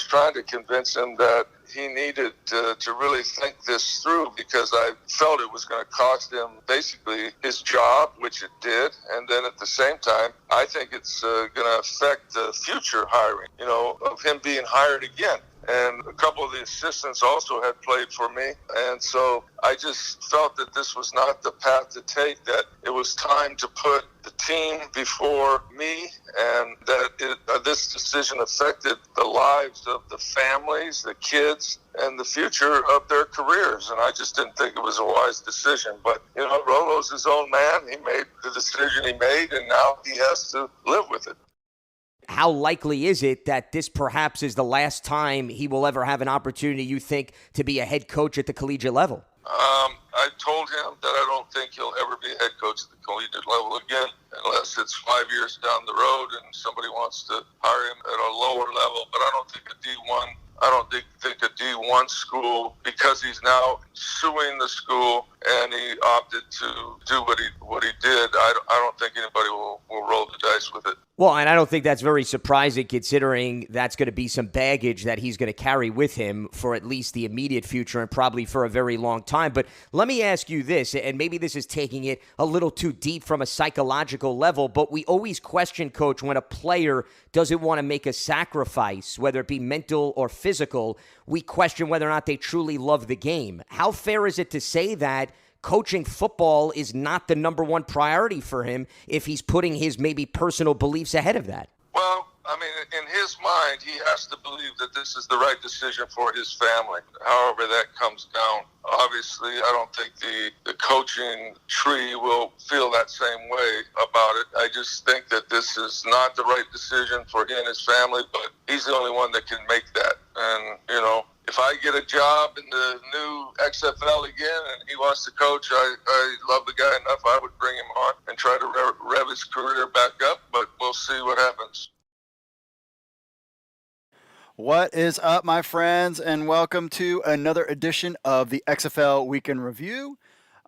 was trying to convince him that he needed to really think this through, because I felt it was going to cost him basically his job, which it did. And then at the same time, I think it's going to affect future hiring, of him being hired again. And a couple of the assistants also had played for me. And so I just felt that this was not the path to take, that it was time to put the team before me, and that this decision affected the lives of the families, the kids, and the future of their careers. And I just didn't think it was a wise decision. But, Rolo's his own man. He made the decision he made, and now he has to live with it. How likely is it that this perhaps is the last time he will ever have an opportunity, you think, to be a head coach at the collegiate level? I told him that I don't think he'll ever be a head coach at the collegiate level again, unless it's 5 years down the road and somebody wants to hire him at a lower level. But I don't think a D1 school, because he's now suing the school and he opted to do what he did, I don't think anybody will roll the dice with it. Well, and I don't think that's very surprising, considering that's going to be some baggage that he's going to carry with him for at least the immediate future and probably for a very long time. But let me ask you this, and maybe this is taking it a little too deep from a psychological level, but we always question, Coach, when a player doesn't want to make a sacrifice, whether it be mental or physical, we question whether or not they truly love the game. How fair is it to say that coaching football is not the number one priority for him if he's putting his maybe personal beliefs ahead of that? Well, I mean, in his mind, he has to believe that this is the right decision for his family, however that comes down. Obviously, I don't think the coaching tree will feel that same way about it. I just think that this is not the right decision for him and his family, but he's the only one that can make that. And, if I get a job in the new XFL again and he wants to coach, I love the guy enough, I would bring him on and try to rev his career back up, but we'll see what happens. What is up, my friends, and welcome to another edition of the XFL Weekend Review.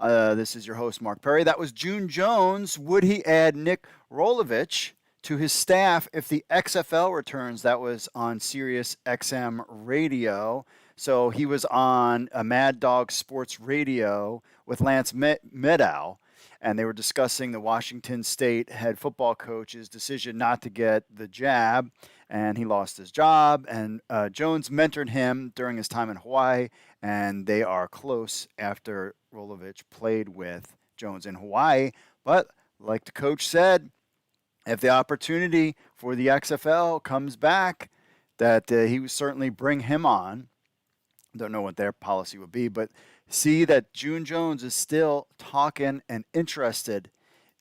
This is your host, Mark Perry. That was June Jones. Would he add Nick Rolovich to his staff if the XFL returns? That was on Sirius XM Radio. So he was on a Mad Dog Sports Radio with Lance Medow, and they were discussing the Washington State head football coach's decision not to get the jab, and he lost his job. And Jones mentored him during his time in Hawaii, and they are close after Rolovich played with Jones in Hawaii. But like the coach said, if the opportunity for the XFL comes back, that he would certainly bring him on. Don't know what their policy would be, but see that June Jones is still talking and interested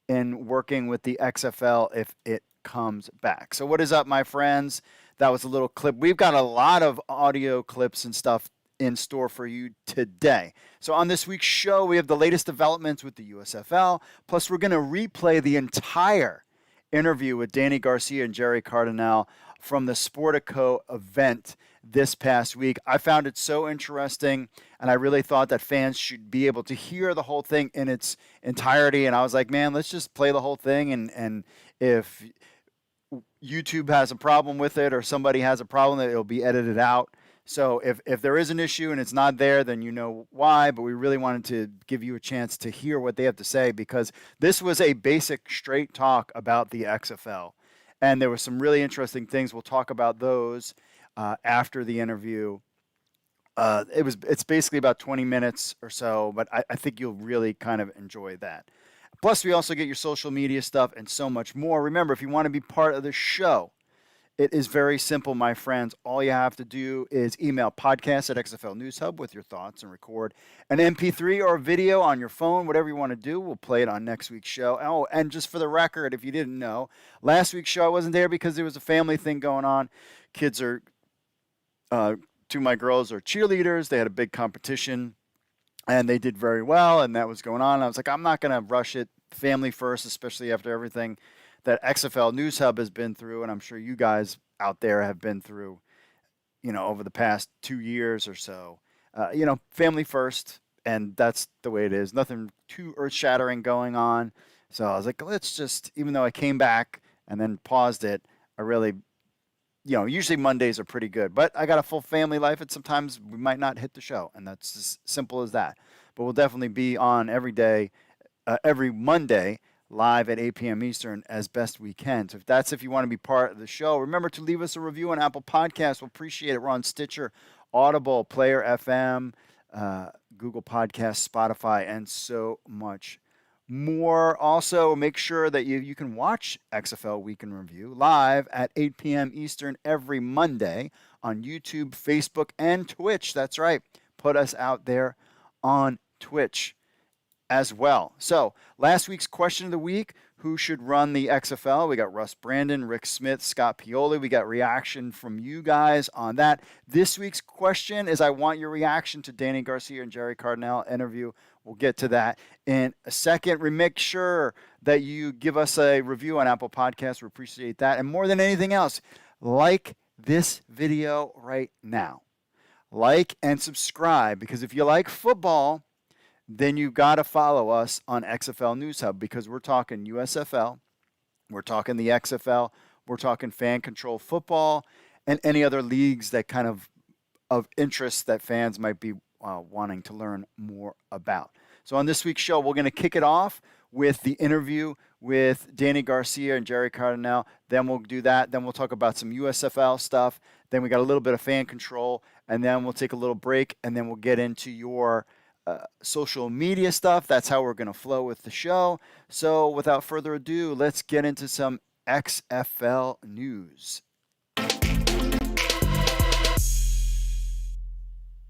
in working with the XFL if it comes back. So what is up, my friends? That was a little clip. We've got a lot of audio clips and stuff in store for you today. So on this week's show, we have the latest developments with the USFL, plus we're going to replay the entire interview with Dany, Garcia, and Gerry Cardinale from the Sportico event this past week. I found it so interesting, and I really thought that fans should be able to hear the whole thing in its entirety. And I was like, man, let's just play the whole thing. And if YouTube has a problem with it or somebody has a problem, that it'll be edited out. So if there is an issue and it's not there, then you know why. But we really wanted to give you a chance to hear what they have to say, because this was a basic, straight talk about the XFL. And there were some really interesting things. We'll talk about those after the interview. It's basically about 20 minutes or so, but I think you'll really kind of enjoy that. Plus, we also get your social media stuff and so much more. Remember, if you want to be part of the show, it is very simple, my friends. All you have to do is email podcast@XFL News Hub with your thoughts and record an MP3 or a video on your phone, whatever you want to do. We'll play it on next week's show. Oh, and just for the record, if you didn't know, last week's show I wasn't there because there was a family thing going on. Kids are, two of my girls are cheerleaders. They had a big competition, and they did very well, and that was going on. I was like, I'm not going to rush it. Family first, especially after everything that XFL News Hub has been through, and I'm sure you guys out there have been through, over the past 2 years or so. Family first, and that's the way it is. Nothing too earth-shattering going on. So I was like, let's just, even though I came back and then paused it, I really usually Mondays are pretty good, but I got a full family life, and sometimes we might not hit the show, and that's as simple as that. But we'll definitely be on every day, every Monday, live at 8 p.m. Eastern as best we can. So if you want to be part of the show, remember to leave us a review on Apple Podcasts. We'll appreciate it. We're on Stitcher, Audible, Player FM, Google Podcasts, Spotify, and so much more. Also, make sure that you can watch XFL Week in Review live at 8 p.m. Eastern every Monday on YouTube, Facebook, and Twitch. That's right. Put us out there on Twitch as well. So, last week's question of the week: who should run the XFL? We got Russ Brandon, Rick Smith, Scott Pioli. We got reaction from you guys on that. This week's question is: I want your reaction to Dany Garcia and Gerry Cardinale interview. We'll get to that in a second. Make sure that you give us a review on Apple Podcasts. We appreciate that. And more than anything else, like this video right now. Like and subscribe, because if you like football, then you got to follow us on XFL News Hub, because we're talking USFL, we're talking the XFL, we're talking fan control football, and any other leagues that kind of interest that fans might be wanting to learn more about. So on this week's show, we're going to kick it off with the interview with Dany Garcia and Gerry Cardinale. Then we'll do that. Then we'll talk about some USFL stuff. Then we got a little bit of fan control, and then we'll take a little break, and then we'll get into your social media stuff. That's how we're going to flow with the show. So without further ado, let's get into some XFL news.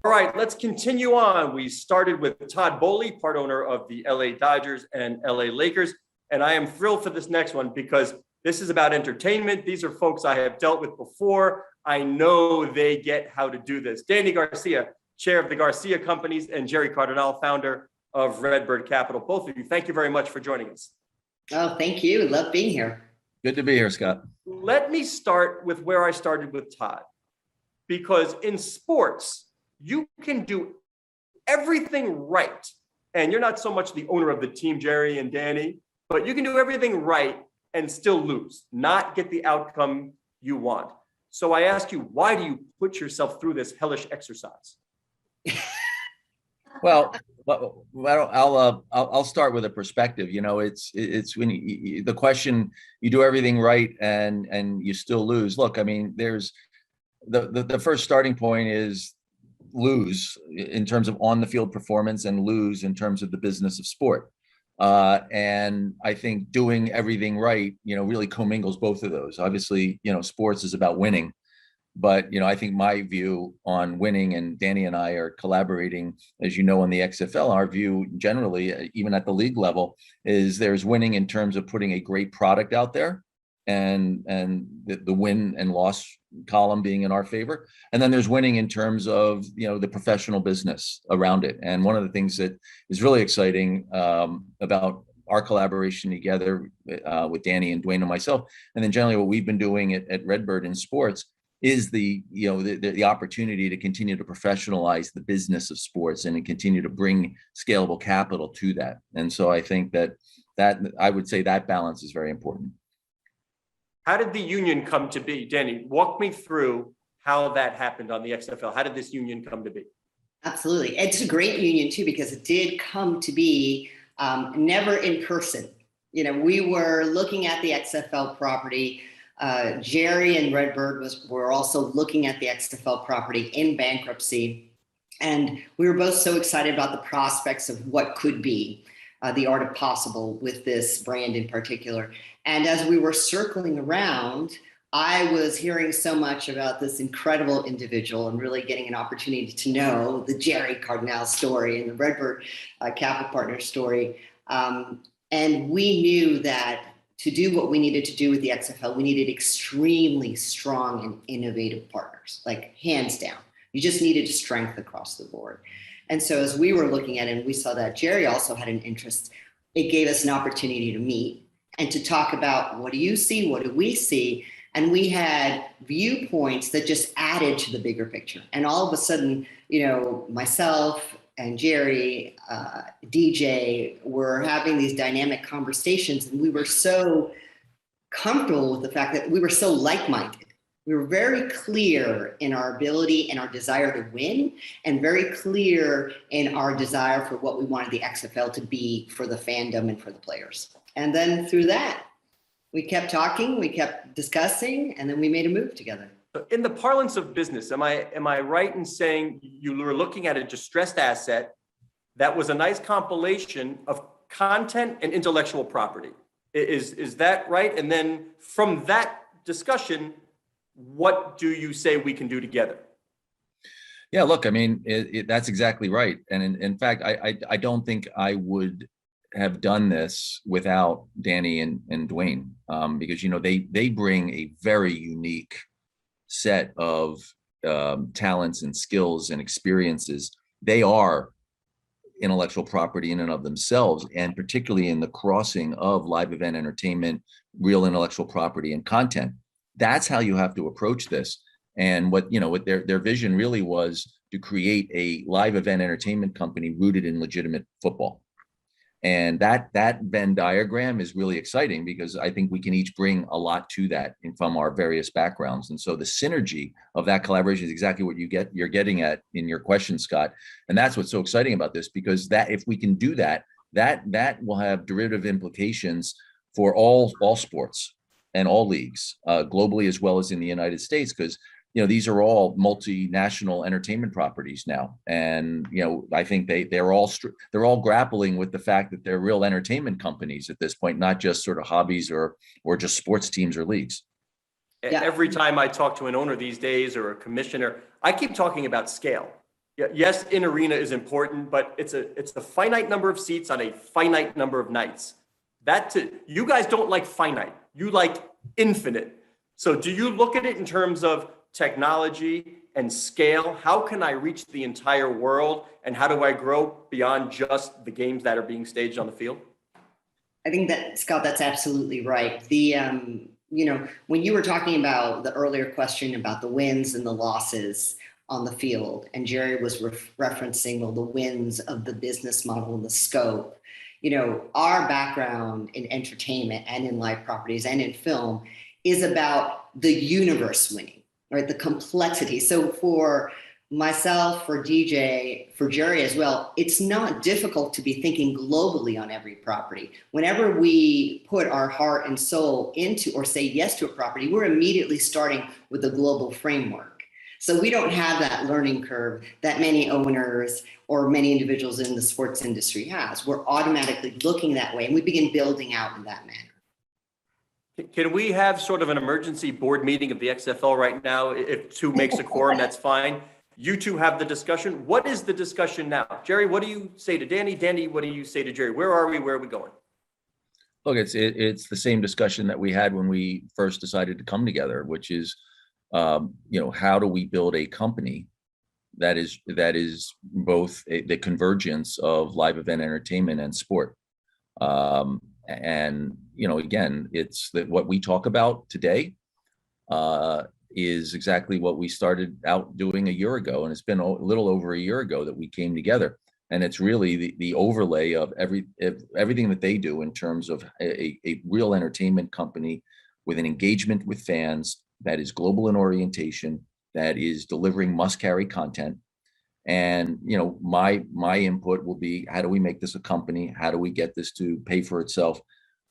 All right, let's continue on. We started with Todd Boehly, part owner of the LA Dodgers and LA Lakers. And I am thrilled for this next one because this is about entertainment. These are folks I have dealt with before. I know they get how to do this. Dany Garcia, chair of the Garcia Companies, and Gerry Cardinale, founder of Redbird Capital. Both of you, thank you very much for joining us. Oh, thank you. Love being here. Good to be here, Scott. Let me start with where I started with Todd, because in sports, you can do everything right. And you're not so much the owner of the team, Gerry and Dany, but you can do everything right and still lose, not get the outcome you want. So I ask you, why do you put yourself through this hellish exercise? Well, I'll start with a perspective. It's when the question, you do everything right and you still lose. Look, I mean, there's the first starting point is lose in terms of on the field performance and lose in terms of the business of sport. And I think doing everything right, really commingles both of those. Obviously, sports is about winning, but, I think my view on winning, and Dany and I are collaborating, as you know, on the XFL, our view generally, even at the league level, is there's winning in terms of putting a great product out there and the win and loss column being in our favor. And then there's winning in terms of, the professional business around it. And one of the things that is really exciting about our collaboration together with Dany and Dwayne and myself, and then generally what we've been doing at Redbird in sports, is the opportunity to continue to professionalize the business of sports and to continue to bring scalable capital to that. And so I think that I would say that balance is very important. How did the union come to be? Dany, walk me through how that happened on the XFL. How did this union come to be? Absolutely. It's a great union too, because it did come to be never in person. We were looking at the XFL property. Gerry and Redbird were also looking at the XFL property in bankruptcy. And we were both so excited about the prospects of what could be, the art of possible with this brand in particular. And as we were circling around, I was hearing so much about this incredible individual and really getting an opportunity to know the Gerry Cardinale story and the Redbird Capital Partners story. And we knew that to do what we needed to do with the XFL, we needed extremely strong and innovative partners, like hands down. You just needed strength across the board. And so as we were looking at it, and we saw that Gerry also had an interest, it gave us an opportunity to meet and to talk about, what do you see? What do we see? And we had viewpoints that just added to the bigger picture. And all of a sudden, myself and Gerry, DJ, were having these dynamic conversations, and we were so comfortable with the fact that we were so like-minded. We were very clear in our ability and our desire to win, and very clear in our desire for what we wanted the XFL to be for the fandom and for the players. And then through that, we kept talking, we kept discussing, and then we made a move together. In the parlance of business, am I right in saying you were looking at a distressed asset that was a nice compilation of content and intellectual property? Is that right? And then from that discussion, what do you say we can do together? Yeah, look, I mean, that's exactly right. And in fact, I don't think I would have done this without Dany and Dwayne, because, you know, they bring a very unique set of talents and skills and experiences. They are intellectual property in and of themselves, and particularly in the crossing of live event entertainment, real intellectual property and content. That's how you have to approach this. And what their vision really was to create a live event entertainment company rooted in legitimate football. And that Venn diagram is really exciting, because I think we can each bring a lot to that from our various backgrounds. And so the synergy of that collaboration is exactly what you're getting at in your question, Scott. And that's what's so exciting about this, because that if we can do that will have derivative implications for all sports and all leagues, globally as well as in the United States, because these are all multinational entertainment properties now, and I think they're all grappling with the fact that they're real entertainment companies at this point, not just sort of hobbies or just sports teams or leagues. Yeah. Every time I talk to an owner these days or a commissioner, I keep talking about scale. Yes, in arena is important, but it's a finite number of seats on a finite number of nights. You guys don't like finite, you like infinite. So do you look at it in terms of technology and scale? How can I reach the entire world, and how do I grow beyond just the games that are being staged on the field? I think that, Scott, that's absolutely right. When you were talking about the earlier question about the wins and the losses on the field, and Gerry was referencing the wins of the business model and the scope, our background in entertainment and in live properties and in film is about the universe winning. Right, the complexity. So for myself, for DJ, for Gerry as well, it's not difficult to be thinking globally on every property. Whenever we put our heart and soul into or say yes to a property, we're immediately starting with a global framework. So we don't have that learning curve that many owners or many individuals in the sports industry has. We're automatically looking that way, and we begin building out in that manner. Can we have sort of an emergency board meeting of the XFL right now? If two makes a quorum, that's fine. You two have the discussion. What is the discussion now? Gerry, what do you say to Dany? Dany, what do you say to Gerry? Where are we? Where are we going? Look, it's the same discussion that we had when we first decided to come together, which is, how do we build a company that is both the convergence of live event entertainment and sport. And again, it's that what we talk about today is exactly what we started out doing a year ago, and it's been a little over a year ago that we came together. And it's really the overlay of everything that they do in terms of a real entertainment company with an engagement with fans that is global in orientation, that is delivering must-carry content. And my input will be, how do we make this a company? How do we get this to pay for itself?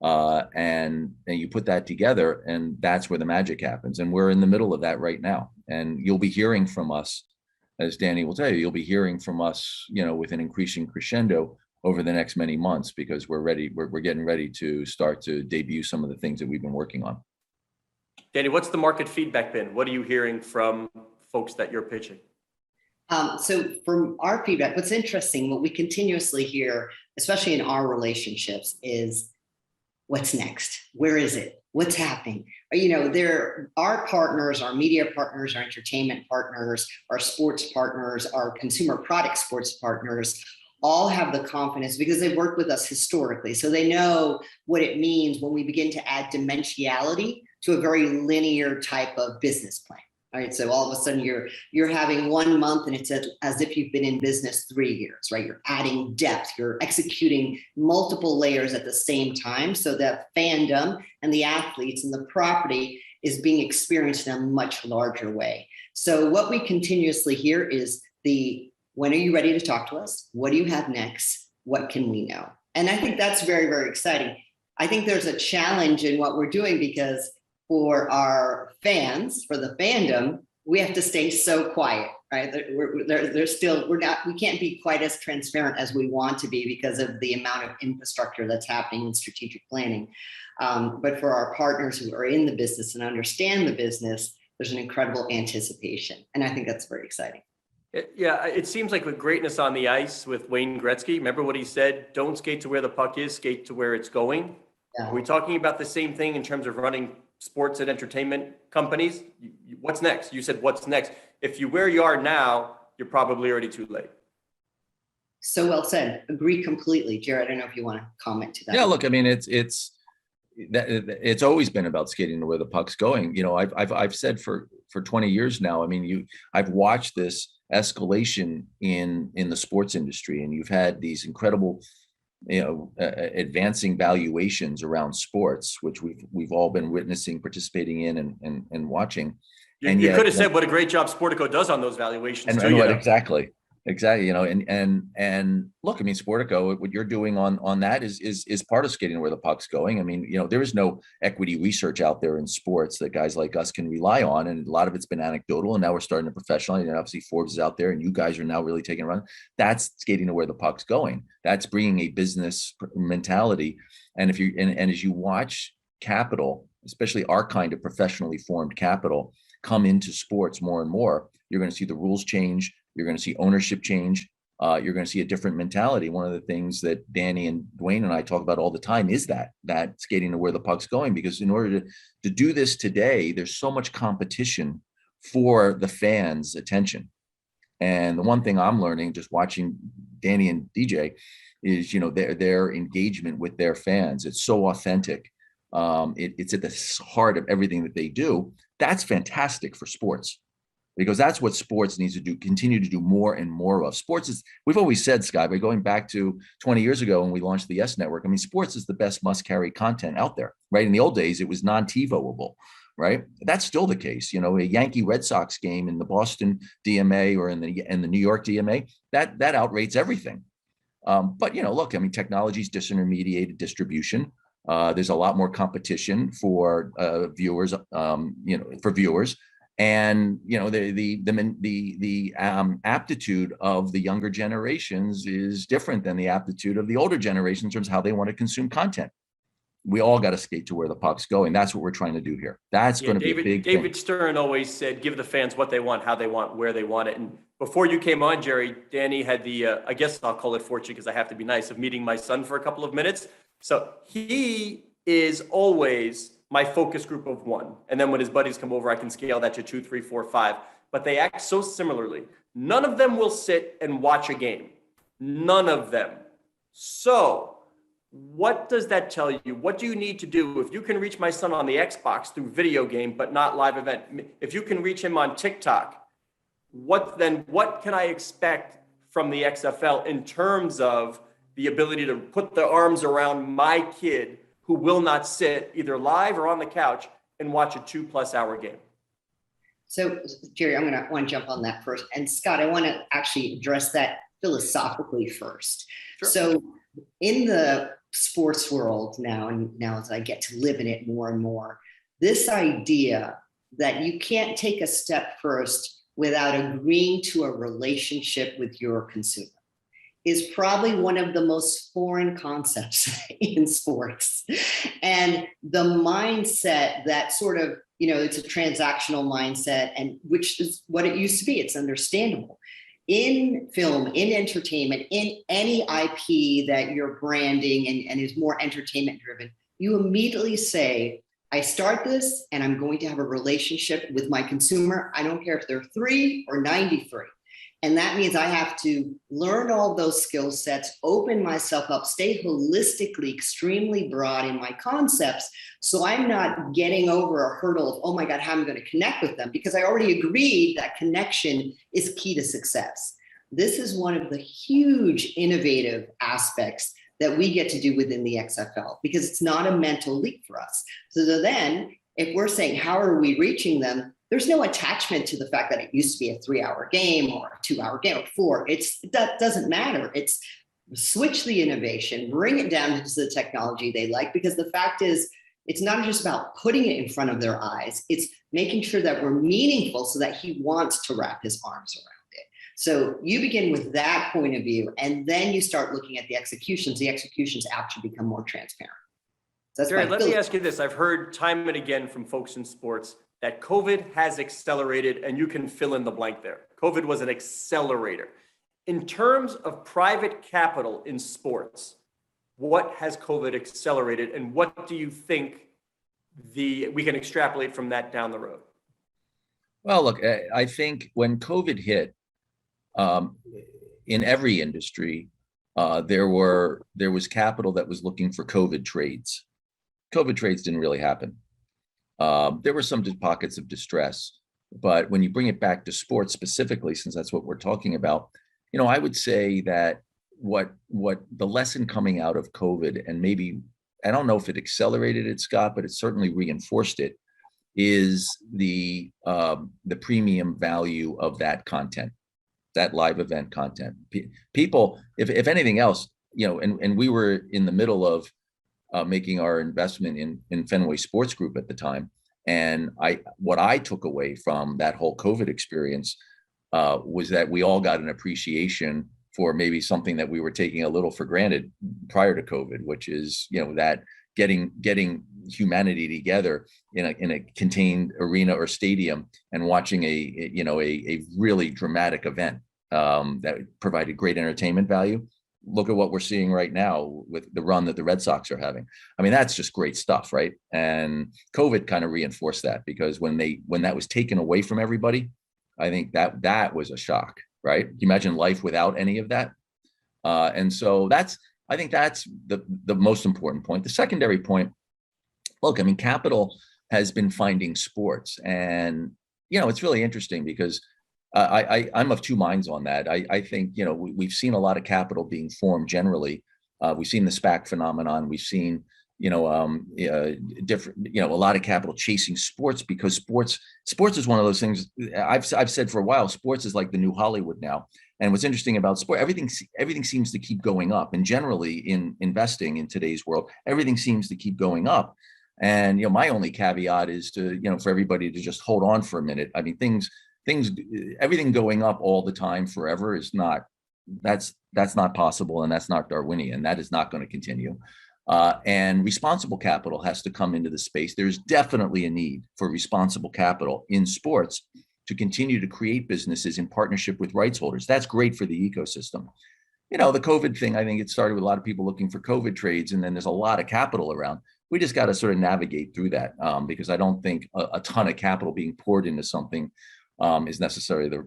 And you put that together, and that's where the magic happens. And we're in the middle of that right now. And you'll be hearing from us, as Dany will tell you, you'll be hearing from us, with an increasing crescendo over the next many months, because we're ready. We're getting ready to start to debut some of the things that we've been working on. Dany, what's the market feedback been? What are you hearing from folks that you're pitching? So from our feedback, what's interesting, what we continuously hear, especially in our relationships, is what's next? Where is it? What's happening? Our partners, our media partners, our entertainment partners, our sports partners, our consumer product sports partners, all have the confidence because they've worked with us historically. So they know what it means when we begin to add dimensionality to a very linear type of business plan. All right, so all of a sudden you're having 1 month and it's as if you've been in business 3 years, right? You're adding depth, you're executing multiple layers at the same time, so that fandom and the athletes and the property is being experienced in a much larger way. So what we continuously hear is when are you ready to talk to us? What do you have next? What can we know? And I think that's very, very exciting. I think there's a challenge in what we're doing because for our fans, for the fandom, we have to stay so quiet, right? We can't be quite as transparent as we want to be because of the amount of infrastructure that's happening in strategic planning. But for our partners who are in the business and understand the business, there's an incredible anticipation. And I think that's very exciting. Yeah, it seems like with greatness on the ice with Wayne Gretzky, remember what he said? Don't skate to where the puck is, skate to where it's going. Yeah. Are we talking about the same thing in terms of running sports and entertainment companies? What's next? You said, what's next? If you're where you are now, you're probably already too late. So well said. Agree completely. Gerry, I don't know if you want to comment to that. Yeah, look, I mean, it's always been about skating to where the puck's going. You know, I've said for 20 years now, I mean, I've watched this escalation in the sports industry, and you've had these incredible, advancing valuations around sports, which we've all been witnessing, participating in, and watching. You could have said what a great job Sportico does on those valuations. Exactly. And look, I mean, Sportico, what you're doing on that is part of skating where the puck's going. I mean, there is no equity research out there in sports that guys like us can rely on. And a lot of it's been anecdotal, and now we're starting to professionalize. And obviously Forbes is out there, and you guys are now really taking a run. That's skating to where the puck's going. That's bringing a business mentality. And as you watch capital, especially our kind of professionally formed capital, come into sports more and more, you're going to see the rules change. You're going to see ownership change. You're going to see a different mentality. One of the things that Dany and Dwayne and I talk about all the time is that skating to where the puck's going, because in order to do this today, there's so much competition for the fans' attention. And the one thing I'm learning just watching Dany and DJ is, their engagement with their fans. It's so authentic. It's at the heart of everything that they do. That's fantastic for sports, because that's what sports needs to do, continue to do more and more of. Sports is, we've always said, Sky, by going back to 20 years ago when we launched the S Network, I mean, sports is the best must-carry content out there, right? In the old days, it was non-TiVoable, right? That's still the case. A Yankee Red Sox game in the Boston DMA or in the New York DMA, that outrates everything. But, look, I mean, technology's disintermediated distribution. There's a lot more competition for viewers, for viewers. And the aptitude of the younger generations is different than the aptitude of the older generation in terms of how they want to consume content. We all got to skate to where the puck's going. That's what we're trying to do here. That's going to be a big thing. David Stern always said, give the fans what they want, how they want, where they want it. And before you came on, Gerry, Dany had the, I guess I'll call it fortune because I have to be nice, of meeting my son for a couple of minutes. So he is always my focus group of one. And then when his buddies come over, I can scale that to 2, 3, 4, 5. But they act so similarly. None of them will sit and watch a game. None of them. So what does that tell you? What do you need to do? If you can reach my son on the Xbox through video game, but not live event, if you can reach him on TikTok, what can I expect from the XFL in terms of the ability to put the arms around my kid who will not sit either live or on the couch and watch a 2+ hour game? So, Gerry, I'm going to want to jump on that first. And Scott, I want to actually address that philosophically first. Sure. So in the sports world now, and now as I get to live in it more and more, this idea that you can't take a step first without agreeing to a relationship with your consumer is probably one of the most foreign concepts in sports. And the mindset that sort of, it's a transactional mindset, and which is what it used to be. It's understandable. In film, in entertainment, in any IP that you're branding and is more entertainment driven, you immediately say, I start this and I'm going to have a relationship with my consumer. I don't care if they're 3 or 93. And that means I have to learn all those skill sets, open myself up, stay holistically extremely broad in my concepts. So I'm not getting over a hurdle of, oh my God, how am I going to connect with them? Because I already agreed that connection is key to success. This is one of the huge innovative aspects that we get to do within the XFL, because it's not a mental leap for us. So then If we're saying, how are we reaching them? There's no attachment to the fact that it used to be a 3-hour game or a 2-hour game or 4. That doesn't matter. It's switch the innovation, bring it down to the technology they like, because the fact is, it's not just about putting it in front of their eyes. It's making sure that we're meaningful so that he wants to wrap his arms around it. So you begin with that point of view, and then you start looking at the executions. The executions actually become more transparent. So Gerry, let me ask you this. I've heard time and again from folks in sports that COVID has accelerated, and you can fill in the blank there. COVID was an accelerator. In terms of private capital in sports, what has COVID accelerated, and what do you think we can extrapolate from that down the road? Well, look, I think when COVID hit, in every industry, there was capital that was looking for COVID trades. COVID trades didn't really happen. There were some pockets of distress, but when you bring it back to sports specifically, since that's what we're talking about, I would say that what the lesson coming out of COVID, and maybe, I don't know if it accelerated it, Scott, but it certainly reinforced it, is the premium value of that content, that live event content. People, if anything else, and we were in the middle of making our investment in Fenway Sports Group at the time. And what I took away from that whole COVID experience was that we all got an appreciation for maybe something that we were taking a little for granted prior to COVID, which is, that getting humanity together in a contained arena or stadium and watching a really dramatic event that provided great entertainment value. Look at what we're seeing right now with the run that the Red Sox are having. I mean, that's just great stuff, right? And COVID kind of reinforced that, because when that was taken away from everybody, I think that was a shock, right? Can you imagine life without any of that? And so I think that's the most important point. The secondary point, look, I mean, capital has been finding sports, and it's really interesting because I'm of two minds on that. I think, we've seen a lot of capital being formed generally. We've seen the SPAC phenomenon. We've seen, different, a lot of capital chasing sports, because sports is one of those things. I've said for a while, sports is like the new Hollywood now. And what's interesting about sport, everything seems to keep going up. And generally in investing in today's world, everything seems to keep going up. And, my only caveat is to, for everybody to just hold on for a minute. I mean, everything going up all the time forever is not, that's not possible. And that's not Darwinian. That is not going to continue. And responsible capital has to come into the space. There's definitely a need for responsible capital in sports to continue to create businesses in partnership with rights holders. That's great for the ecosystem. The COVID thing, I think it started with a lot of people looking for COVID trades, and then there's a lot of capital around. We just got to sort of navigate through that, because I don't think a ton of capital being poured into something is necessarily the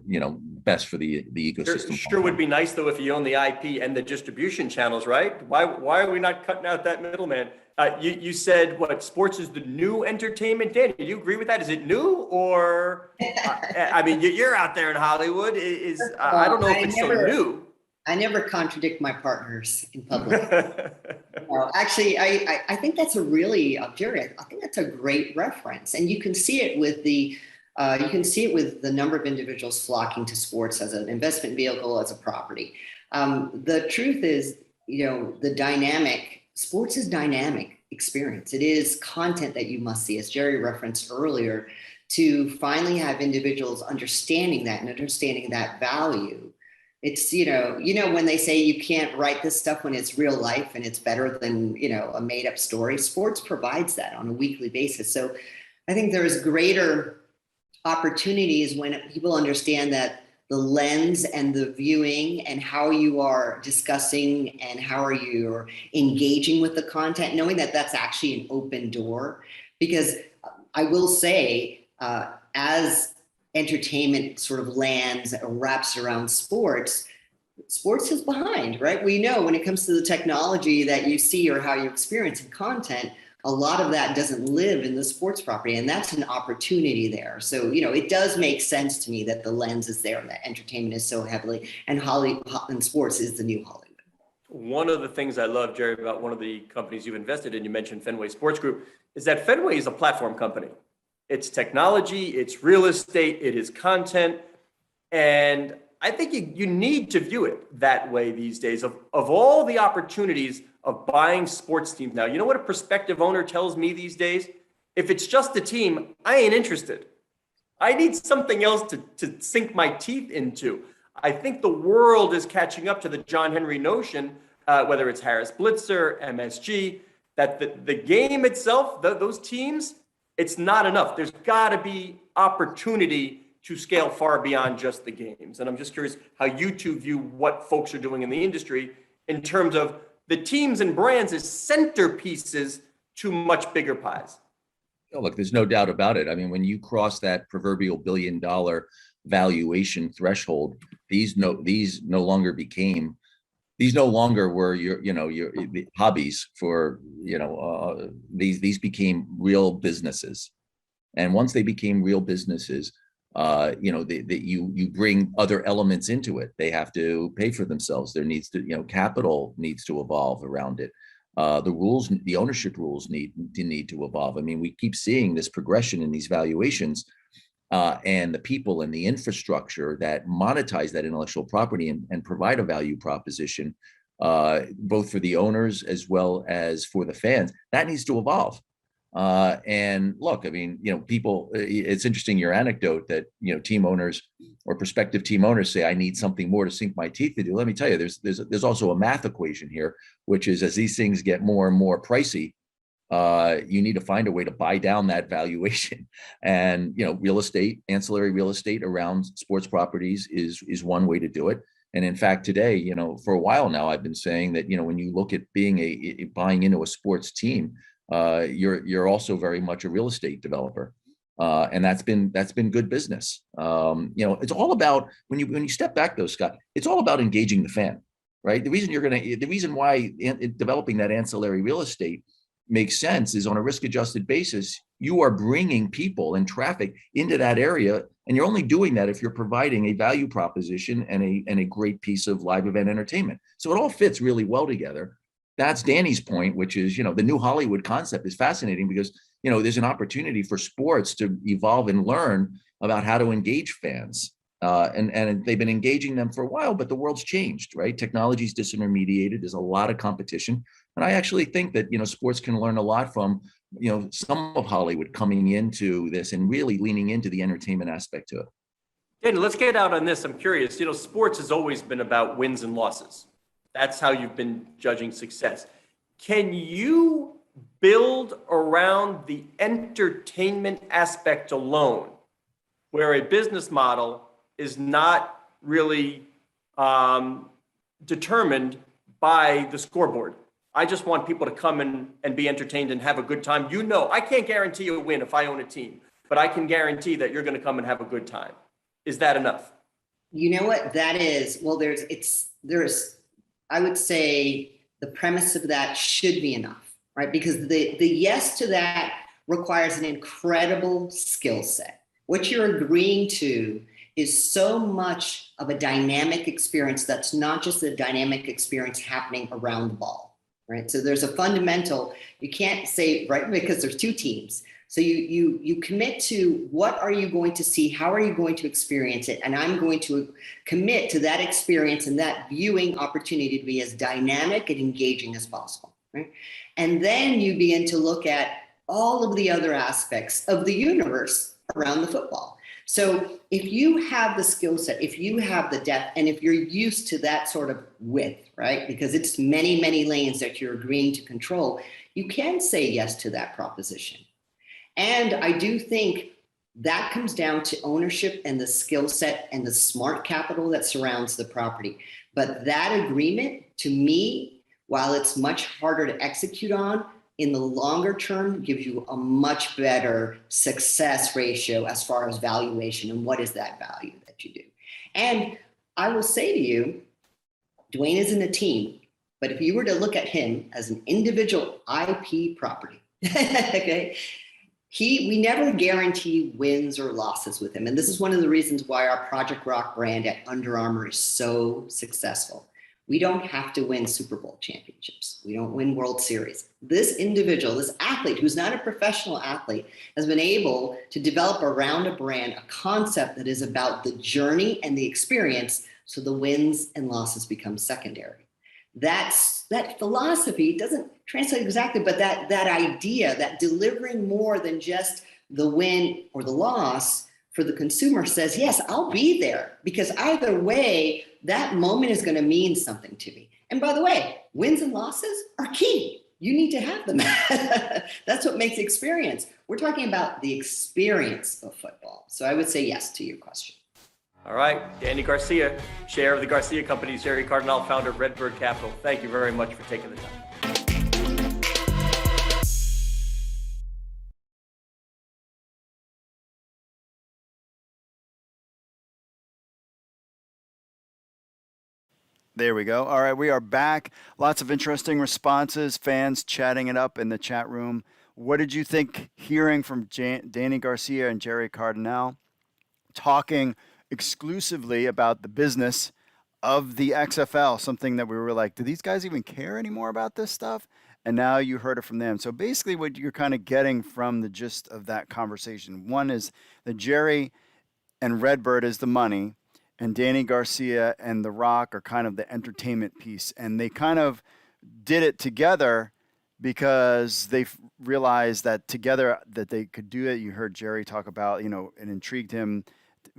best for the ecosystem. Sure would be nice though if you own the IP and the distribution channels, right? Why are we not cutting out that middleman? You said what, sports is the new entertainment, Dany? Do you agree with that? Is it new, or I mean, you're out there in Hollywood. I don't know if it's so new. I never contradict my partners in public. Actually, I think that's a really, Gerry, I think that's a great reference, and you can see it with the number of individuals flocking to sports as an investment vehicle, as a property. The truth is, sports is dynamic experience. It is content that you must see, as Gerry referenced earlier, to finally have individuals understanding that and understanding that value. It's, when they say you can't write this stuff when it's real life and it's better than, a made up story, sports provides that on a weekly basis. So I think there's greater opportunities when people understand that the lens and the viewing and how you are discussing and how are you engaging with the content, knowing that that's actually an open door. Because I will say, as entertainment sort of lands or wraps around sports is behind, right? We know when it comes to the technology that you see or how you experience in content, a lot of that doesn't live in the sports property, and that's an opportunity there. So, it does make sense to me that the lens is there and that entertainment is so heavily, and sports is the new Hollywood. One of the things I love, Gerry, about one of the companies you've invested in, you mentioned Fenway Sports Group, is that Fenway is a platform company. It's technology, it's real estate, it is content. And I think you need to view it that way these days. Of all the opportunities of buying sports teams now, you know what a prospective owner tells me these days? If it's just a team, I ain't interested. I need something else to sink my teeth into. I think the world is catching up to the John Henry notion, whether it's Harris Blitzer, MSG, that the game itself, those teams, it's not enough. There's got to be opportunity to scale far beyond just the games. And I'm just curious how you two view what folks are doing in the industry in terms of the teams and brands as centerpieces to much bigger pies. Oh, look, there's no doubt about it. I mean, when you cross that proverbial $1 billion valuation threshold, these no longer were your hobbies for, these became real businesses. And once they became real businesses, you bring other elements into it. They have to pay for themselves. There needs to, capital needs to evolve around it. The ownership rules need to evolve. I mean, we keep seeing this progression in these valuations, and the people and the infrastructure that monetize that intellectual property and provide a value proposition, both for the owners as well as for the fans. That needs to evolve. And look, I mean, people, it's interesting, your anecdote that, team owners or prospective team owners say, I need something more to sink my teeth into. Let me tell you, there's also a math equation here, which is as these things get more and more pricey, you need to find a way to buy down that valuation. And, real estate, ancillary real estate around sports properties is one way to do it. And in fact, today, for a while now, I've been saying that, when you look at buying into a sports team, you're also very much a real estate developer, and that's been good business. It's all about when you step back though, Scott. It's all about engaging the fan, right? The reason why developing that ancillary real estate makes sense is on a risk-adjusted basis. You are bringing people and traffic into that area, and you're only doing that if you're providing a value proposition and a great piece of live event entertainment. So it all fits really well together. That's Dany's point, which is, the new Hollywood concept is fascinating because, there's an opportunity for sports to evolve and learn about how to engage fans. And they've been engaging them for a while, but the world's changed, right? Technology's disintermediated. There's a lot of competition. And I actually think that, sports can learn a lot from, some of Hollywood coming into this and really leaning into the entertainment aspect to it. Dany, let's get out on this. I'm curious, sports has always been about wins and losses. That's how you've been judging success. Can you build around the entertainment aspect alone, where a business model is not really determined by the scoreboard? I just want people to come in and be entertained and have a good time. I can't guarantee a win if I own a team, but I can guarantee that you're going to come and have a good time. Is that enough? You know what that is? Well, I would say the premise of that should be enough, right? Because the yes to that requires an incredible skill set. What you're agreeing to is so much of a dynamic experience that's not just a dynamic experience happening around the ball, right? So there's a fundamental, you can't say, right, because there's two teams. So you commit to what are you going to see? How are you going to experience it? And I'm going to commit to that experience and that viewing opportunity to be as dynamic and engaging as possible, right? And then you begin to look at all of the other aspects of the universe around the football. So if you have the skill set, if you have the depth, and if you're used to that sort of width, right? Because it's many, many lanes that you're agreeing to control, you can say yes to that proposition. And I do think that comes down to ownership and the skill set and the smart capital that surrounds the property. But that agreement, to me, while it's much harder to execute on, in the longer term, gives you a much better success ratio as far as valuation and what is that value that you do. And I will say to you, Dwayne isn't a team, but if you were to look at him as an individual IP property, okay, we never guarantee wins or losses with him. And this is one of the reasons why our Project Rock brand at Under Armour is so successful. We don't have to win Super Bowl championships. We don't win World Series. This individual, this athlete who's not a professional athlete, has been able to develop around a brand, a concept that is about the journey and the experience, so the wins and losses become secondary. That philosophy doesn't translate exactly, but that idea, that delivering more than just the win or the loss for the consumer says, yes, I'll be there, because either way, that moment is going to mean something to me. And by the way, wins and losses are key. You need to have them. That's what makes experience. We're talking about the experience of football. So I would say yes to your question. All right, Dany Garcia, chair of the Garcia Company, Gerry Cardinale, founder of Redbird Capital. Thank you very much for taking the time. There we go. All right, we are back. Lots of interesting responses, fans chatting it up in the chat room. What did you think hearing from Dany Garcia and Gerry Cardinale talking exclusively about the business of the XFL, something that we were like, do these guys even care anymore about this stuff? And now you heard it from them. So basically what you're kind of getting from the gist of that conversation, one is that Gerry and Redbird is the money, and Dany Garcia and The Rock are kind of the entertainment piece. And they kind of did it together because they realized that together that they could do it. You heard Gerry talk about, it intrigued him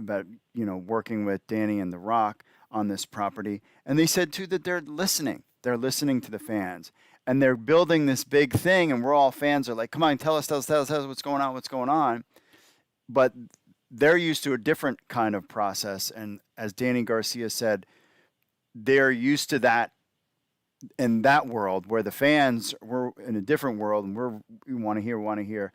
about, working with Dany and The Rock on this property. And they said too that they're listening. They're listening to the fans. And they're building this big thing, and we're all fans are like, come on, tell us what's going on. But they're used to a different kind of process. And as Dany Garcia said, they're used to that in that world where the fans were in a different world and we want to hear.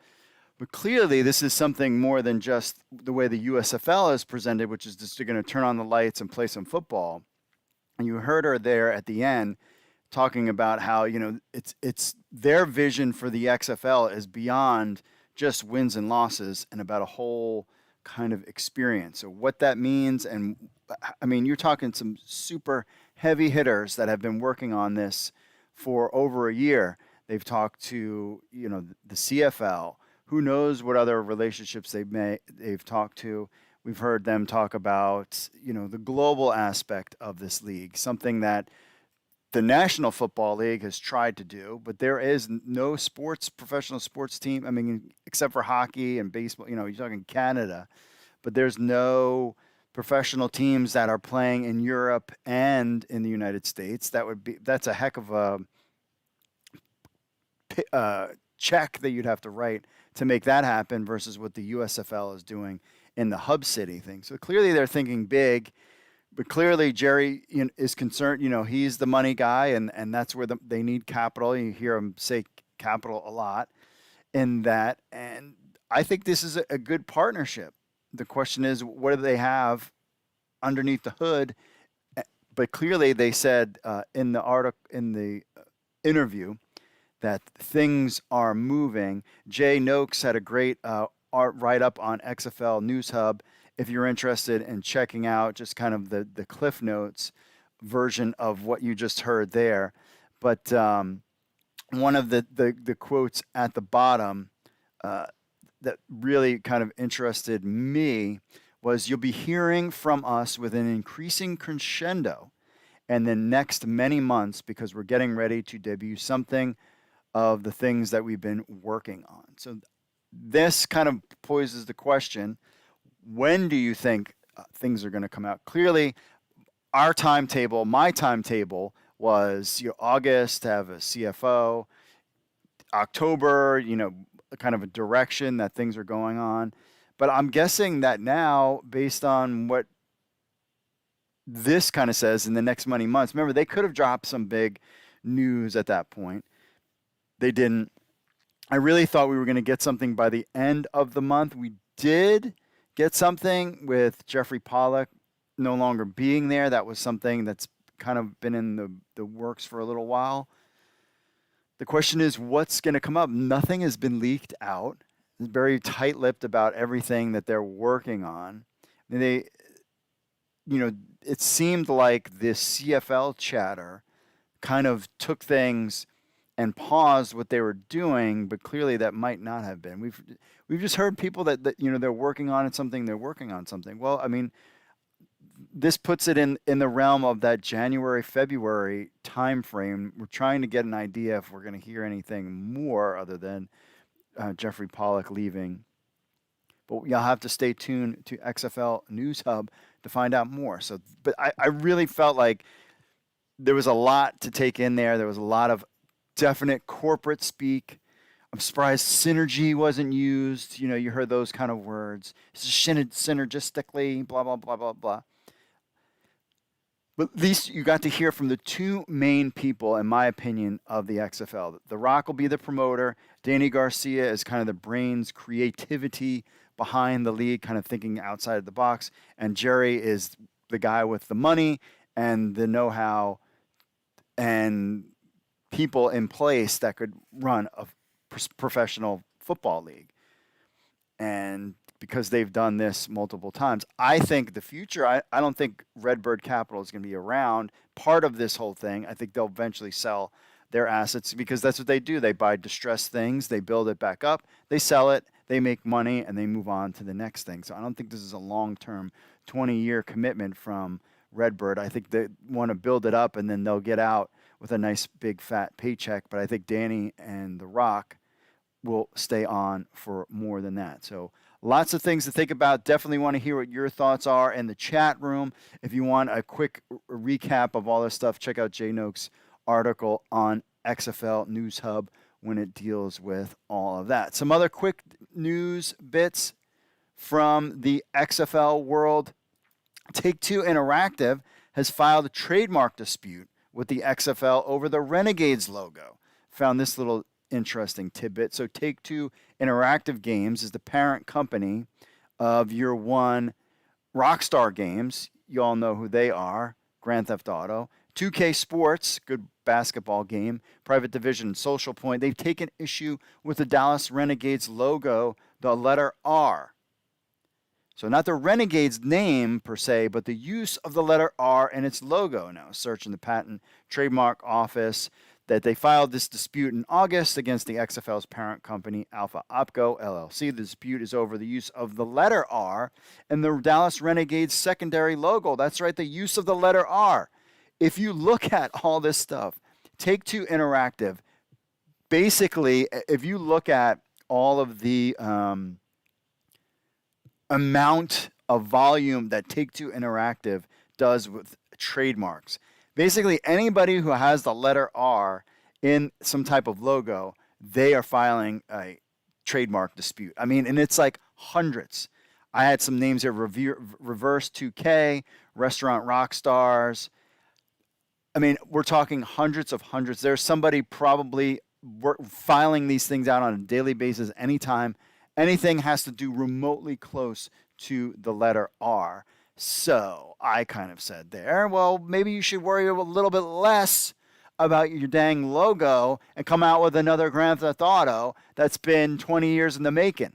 But clearly this is something more than just the way the USFL is presented, which is just they're going to turn on the lights and play some football. And you heard her there at the end talking about how, it's their vision for the XFL is beyond just wins and losses and about a whole kind of experience. So what that means, and I mean, you're talking some super heavy hitters that have been working on this for over a year. They've talked to, the CFL, who knows what other relationships they've talked to. We've heard them talk about, the global aspect of this league, something that the National Football League has tried to do, but there is no professional sports team. I mean, except for hockey and baseball, you're talking Canada, but there's no professional teams that are playing in Europe and in the United States. That's a heck of a check that you'd have to write to make that happen versus what the USFL is doing in the hub city thing. So clearly they're thinking big. But clearly, Gerry is concerned. He's the money guy, and that's where they need capital. You hear him say capital a lot in that. And I think this is a good partnership. The question is, what do they have underneath the hood? But clearly, they said in the interview that things are moving. Jay Noakes had a great art write-up on XFL News Hub. If you're interested in checking out just kind of the Cliff Notes version of what you just heard there. But one of the quotes at the bottom that really kind of interested me was, you'll be hearing from us with an increasing crescendo in the next many months because we're getting ready to debut something of the things that we've been working on. So this kind of poses the question, when do you think things are going to come out? Clearly, my timetable was August to have a CFO, October, kind of a direction that things are going on. But I'm guessing that now, based on what this kind of says in the next many months, remember, they could have dropped some big news at that point. They didn't. I really thought we were going to get something by the end of the month. We did get something with Jeffrey Pollack no longer being there. That was something that's kind of been in the works for a little while. The question is, what's going to come up? Nothing has been leaked out. It's very tight-lipped about everything that they're working on. it seemed like this CFL chatter kind of took things and paused what they were doing, but clearly that might not have been. We've just heard people that they're working on something. They're working on something. Well, I mean, this puts it in the realm of that January, February time frame. We're trying to get an idea if we're going to hear anything more other than Jeffrey Pollock leaving. But you'll have to stay tuned to XFL News Hub to find out more. So, but I really felt like there was a lot to take in there. There was a lot of definite corporate speak. I'm surprised synergy wasn't used. You heard those kind of words. Synergistically, blah, blah, blah, blah, blah. But at least you got to hear from the two main people, in my opinion, of the XFL. The Rock will be the promoter. Dany Garcia is kind of the brains, creativity behind the league, kind of thinking outside of the box. And Gerry is the guy with the money and the know-how and people in place that could run a professional football league. And because they've done this multiple times, I think the future, I don't think Redbird Capital is going to be around. Part of this whole thing, I think they'll eventually sell their assets because that's what they do. They buy distressed things, they build it back up, they sell it, they make money, and they move on to the next thing. So I don't think this is a long-term 20-year commitment from Redbird. I think they want to build it up and then they'll get out with a nice big fat paycheck. But I think Dany and The Rock will stay on for more than that. So lots of things to think about. Definitely want to hear what your thoughts are in the chat room. If you want a quick recap of all this stuff, check out Jay Noak's article on XFL News Hub when it deals with all of that. Some other quick news bits from the XFL world. Take-Two Interactive has filed a trademark dispute with the XFL over the Renegades logo. Found this little interesting tidbit. So Take-Two Interactive Games is the parent company of Year One Rockstar Games. You all know who they are. Grand Theft Auto. 2K Sports, good basketball game. Private Division, Social Point. They've taken issue with the Dallas Renegades logo, the letter R. So not the Renegades name per se, but the use of the letter R in its logo. Now, search in the Patent Trademark Office that they filed this dispute in August against the XFL's parent company, Alpha Opco, LLC. The dispute is over the use of the letter R in the Dallas Renegades secondary logo. That's right, the use of the letter R. If you look at all this stuff, Take-Two Interactive, basically, if you look at all of the amount of volume that Take-Two Interactive does with trademarks, basically anybody who has the letter R in some type of logo, they are filing a trademark dispute. I mean, and it's like hundreds. I had some names here: Reverse 2K, Restaurant Rockstars. I mean, we're talking hundreds. There's somebody probably filing these things out on a daily basis. Anytime anything has to do remotely close to the letter R. So I kind of said there, well, maybe you should worry a little bit less about your dang logo and come out with another Grand Theft Auto that's been 20 years in the making.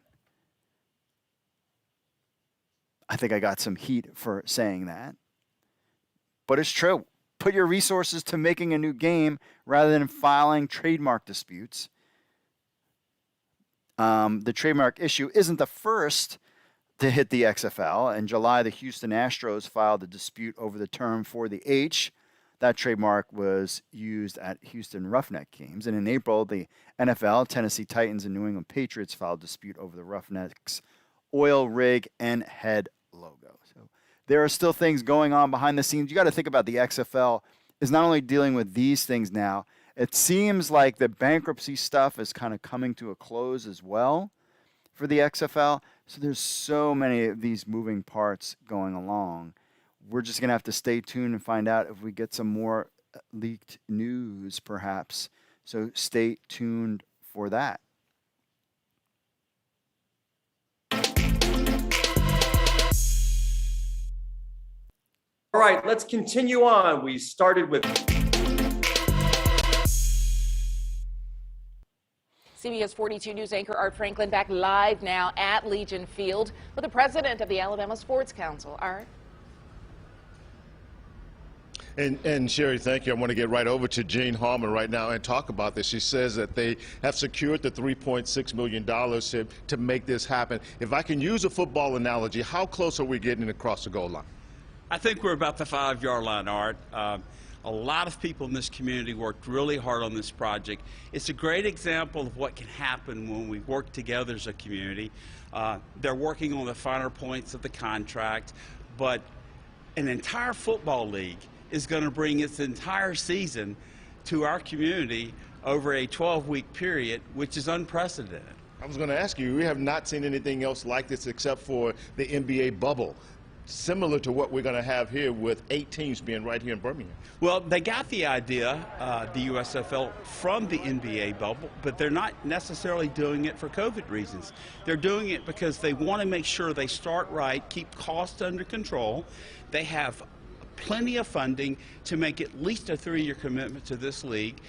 I think I got some heat for saying that. But it's true. Put your resources to making a new game rather than filing trademark disputes. The trademark issue isn't the first to hit the XFL. In July, the Houston Astros filed a dispute over the term for the H. That trademark was used at Houston Roughneck games. And in April, the NFL, Tennessee Titans, and New England Patriots filed a dispute over the Roughnecks oil rig and head logo. So there are still things going on behind the scenes. You got to think about the XFL is not only dealing with these things now. It seems like the bankruptcy stuff is kind of coming to a close as well for the XFL. So there's so many of these moving parts going along. We're just going to have to stay tuned and find out if we get some more leaked news, perhaps. So stay tuned for that. All right, let's continue on. We started with CBS 42 News anchor Art Franklin back live now at Legion Field with the president of the Alabama Sports Council. Art? And Sherry, thank you. I want to get right over to Jean Harmon right now and talk about this. She says that they have secured the $3.6 million to make this happen. If I can use a football analogy, how close are we getting across the goal line? I think we're about the 5-yard line, Art. A lot of people in this community worked really hard on this project. It's a great example of what can happen when we work together as a community. They're working on the finer points of the contract, but an entire football league is going to bring its entire season to our community over a 12-week period, which is unprecedented. I was going to ask you, we have not seen anything else like this except for the NBA bubble, similar to what we're going to have here with 8 teams being right here in Birmingham. Well, they got the idea, the USFL, from the NBA bubble, but they're not necessarily doing it for COVID reasons. They're doing it because they want to make sure they start right, keep costs under control. They have plenty of funding to make at least a 3-year commitment to this league,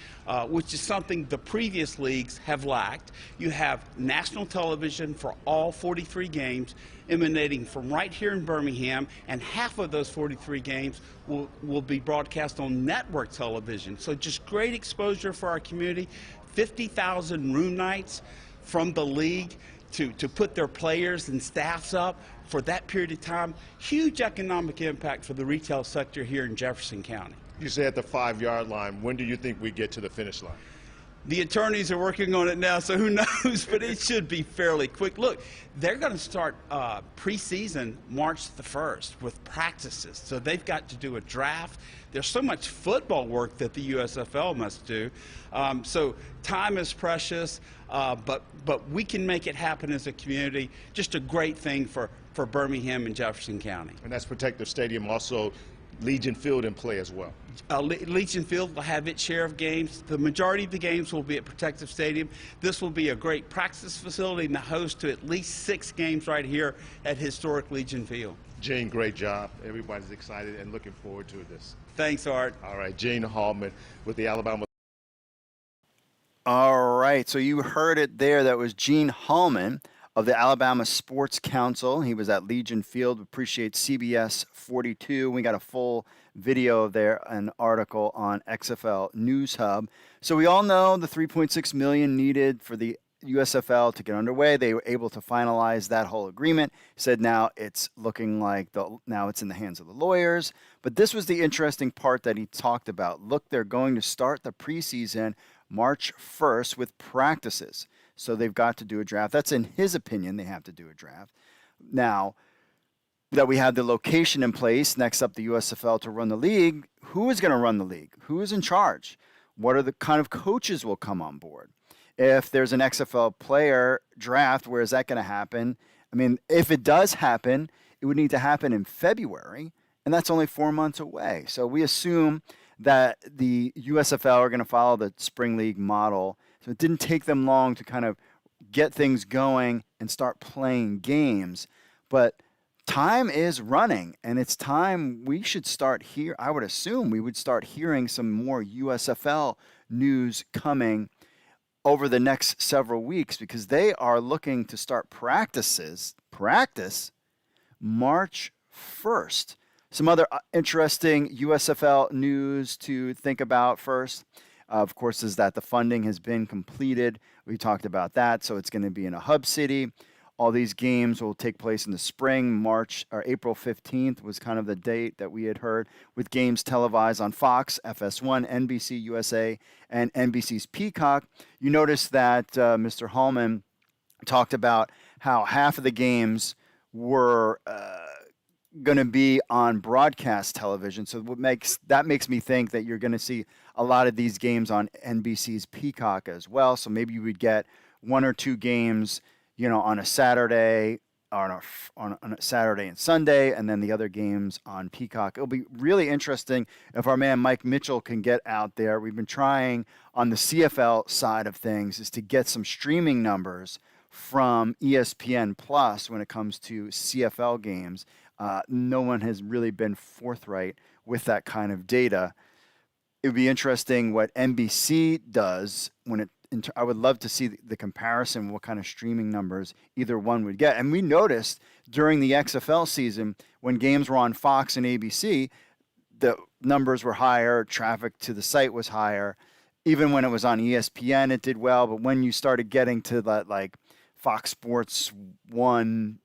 which is something the previous leagues have lacked. You have national television for all 43 games emanating from right here in Birmingham, and half of those 43 games will be broadcast on network television. So just great exposure for our community. 50,000 room nights from the league to put their players and staffs up for that period of time. Huge economic impact for the retail sector here in Jefferson County. You say at the 5-yard line. When do you think we get to the finish line? The attorneys are working on it now, so who knows, but it should be fairly quick. Look, they're going to start preseason March the 1st with practices, so they've got to do a draft. There's so much football work that the USFL must do, so time is precious, but we can make it happen as a community. Just a great thing for Birmingham and Jefferson County. And that's Protective Stadium, also Legion Field in play as well. Legion Field will have its share of games. The majority of the games will be at Protective Stadium. This will be a great practice facility and the host to at least 6 games right here at historic Legion Field. Gene, great job. Everybody's excited and looking forward to this. Thanks, Art. All right, Gene Hallman with the Alabama. All right, so you heard it there. That was Gene Hallman of the Alabama Sports Council. He was at Legion Field. Appreciate CBS 42. We got a full video there, an article on XFL News Hub. So we all know the $3.6 million needed for the USFL to get underway. They were able to finalize that whole agreement. Said now it's looking like now it's in the hands of the lawyers. But this was the interesting part that he talked about. Look, they're going to start the preseason March 1st with practices. So they've got to do a draft. That's in his opinion. They have to do a draft. Now that we have the location in place, next up the USFL to run the league, who is going to run the league? Who is in charge? What are the kind of coaches will come on board? If there's an XFL player draft, where is that going to happen? I mean, if it does happen, it would need to happen in February, and that's only 4 months away. So we assume that the USFL are going to follow the spring league model. So it didn't take them long to kind of get things going and start playing games. But time is running, and it's time we should start here. I would assume we would start hearing some more USFL news coming over the next several weeks, because they are looking to start practice March 1st. Some other interesting USFL news to think about first, of course, is that the funding has been completed. We talked about that, so it's going to be in a hub city. All these games will take place in the spring. March or April 15th was kind of the date that we had heard, with games televised on Fox, FS1, NBC USA, and NBC's Peacock. You notice that Mr. Hallman talked about how half of the games were going to be on broadcast television. So that makes me think that you're going to see a lot of these games on NBC's Peacock as well. So maybe you would get 1 or 2 games, on a Saturday, or on a Saturday and Sunday, and then the other games on Peacock. It'll be really interesting if our man Mike Mitchell can get out there. We've been trying on the CFL side of things is to get some streaming numbers from ESPN Plus when it comes to CFL games. No one has really been forthright with that kind of data. It would be interesting what NBC does I would love to see the comparison, what kind of streaming numbers either one would get. And we noticed during the XFL season, when games were on Fox and ABC, the numbers were higher, traffic to the site was higher. Even when it was on ESPN, it did well. But when you started getting to that, like Fox Sports 1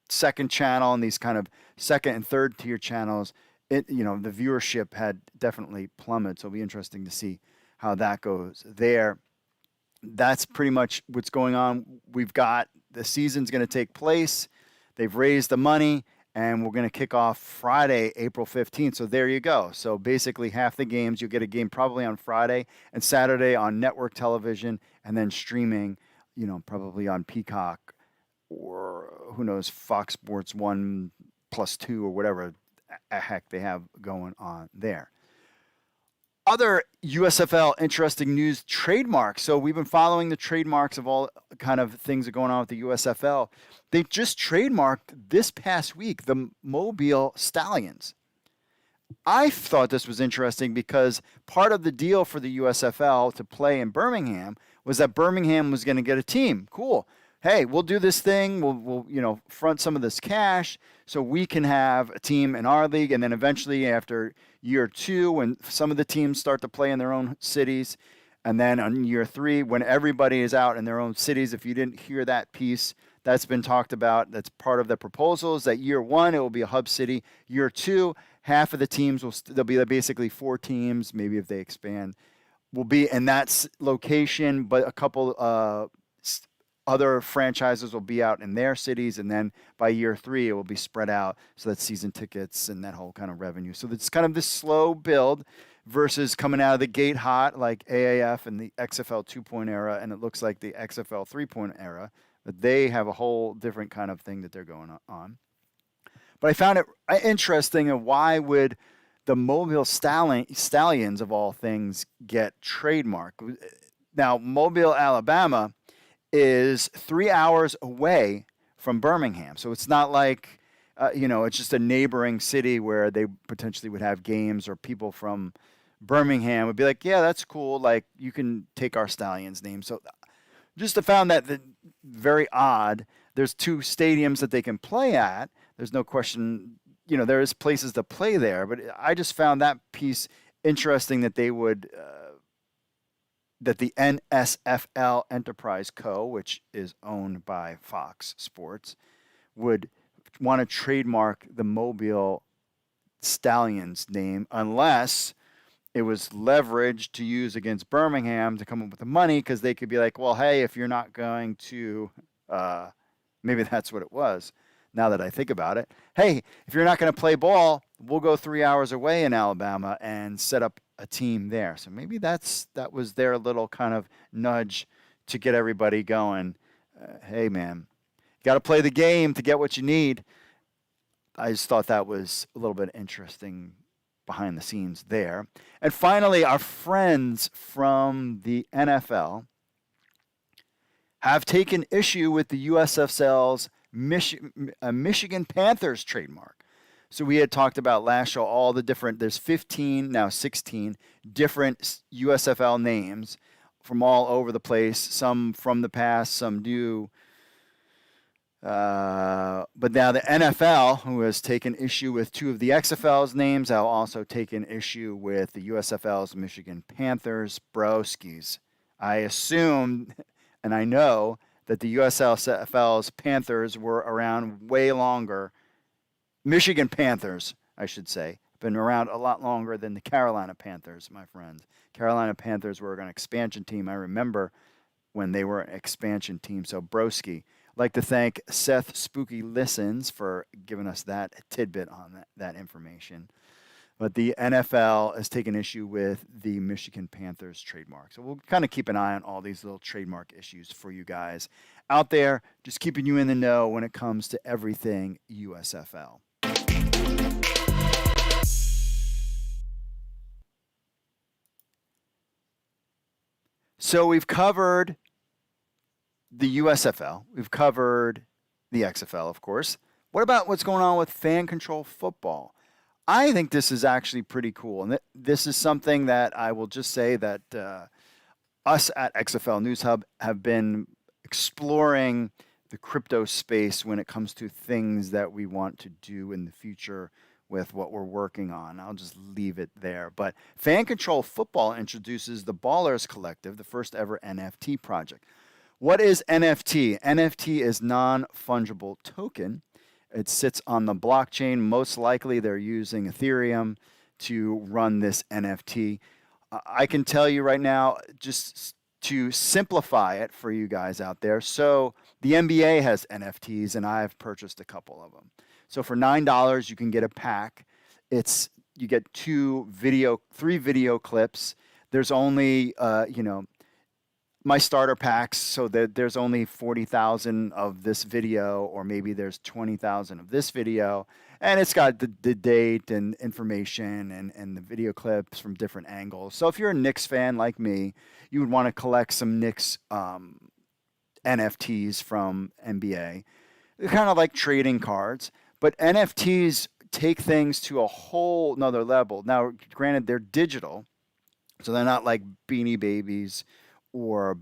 second channel and these kind of second and third tier channels, the viewership had definitely plummeted. So it'll be interesting to see how that goes there. That's pretty much what's going on. We've got the season's going to take place. They've raised the money, and we're going to kick off Friday, April 15th. So there you go. So basically half the games, you'll get a game probably on Friday and Saturday on network television, and then streaming, probably on Peacock or who knows, Fox Sports 1+2 or whatever heck they have going on there. Other USFL interesting news, trademarks. So we've been following the trademarks of all kind of things that are going on with the USFL. They just trademarked this past week the Mobile Stallions. I thought this was interesting because part of the deal for the USFL to play in Birmingham was that Birmingham was going to get a team. Cool. Hey, we'll do this thing. We'll front some of this cash so we can have a team in our league. And then eventually after year 2, when some of the teams start to play in their own cities, and then on year 3, when everybody is out in their own cities, if you didn't hear that piece, that's been talked about. That's part of the proposals, that year 1, it will be a hub city. Year 2, half of the teams there'll be basically 4 teams, maybe if they expand, will be in that location, but a couple other franchises will be out in their cities, and then by year 3, it will be spread out. So that's season tickets and that whole kind of revenue. So it's kind of this slow build versus coming out of the gate hot like AAF and the XFL 2.0 era, and it looks like the XFL 3.0 era. But they have a whole different kind of thing that they're going on. But I found it interesting, and why would the Mobile Stallions, of all things, get trademarked? Now, Mobile, Alabama is 3 hours away from Birmingham. So it's not like, it's just a neighboring city where they potentially would have games, or people from Birmingham would be like, yeah, that's cool. Like, you can take our Stallions name. So just found that very odd. There's 2 stadiums that they can play at. There's no question, there is places to play there. But I just found that piece interesting, that they would that the NSFL Enterprise Co., which is owned by Fox Sports, would want to trademark the Mobile Stallions name, unless it was leveraged to use against Birmingham to come up with the money, because they could be like, well, hey, if you're not going to, maybe that's what it was, now that I think about it. Hey, if you're not going to play ball, we'll go 3 hours away in Alabama and set up a team there. So maybe that was their little kind of nudge to get everybody going. Hey, man, you got to play the game to get what you need. I just thought that was a little bit interesting behind the scenes there. And finally, our friends from the NFL have taken issue with the USFL's Michigan Panthers trademark. So we had talked about last show all the different, there's 15, now 16 different USFL names from all over the place, some from the past, some new. But now the NFL, who has taken issue with 2 of the XFL's names, have also taken issue with the USFL's Michigan Panthers, Broskis. I assume, and I know, that the USFL's Panthers were around way longer. Michigan Panthers, I should say, been around a lot longer than the Carolina Panthers, my friends. Carolina Panthers were an expansion team. I remember when they were an expansion team. So Broski. I'd like to thank Seth Spooky Listens for giving us that tidbit on that information. But the NFL has taken issue with the Michigan Panthers trademark. So we'll kind of keep an eye on all these little trademark issues for you guys out there, just keeping you in the know when it comes to everything USFL. So we've covered the USFL. We've covered the XFL, of course. What about what's going on with fan control football? I think this is actually pretty cool. And this is something that I will just say that us at XFL News Hub have been exploring the crypto space when it comes to things that we want to do in the future with what we're working on. I'll just leave it there. But Fan Control Football introduces the Ballers Collective, the first ever NFT project. What is NFT? NFT is non-fungible token. It sits on the blockchain. Most likely they're using Ethereum to run this NFT. I can tell you right now, just to simplify it for you guys out there. So the NBA has NFTs, and I've purchased a couple of them. So for $9, you can get a pack. You get three video clips. There's only, my starter packs, so that there's only 40,000 of this video, or maybe there's 20,000 of this video, and it's got the date and information and the video clips from different angles. So if you're a Knicks fan like me, you would want to collect some Knicks NFTs from NBA. They're kind of like trading cards, but NFTs take things to a whole nother level. Now, granted, they're digital, so they're not like Beanie Babies or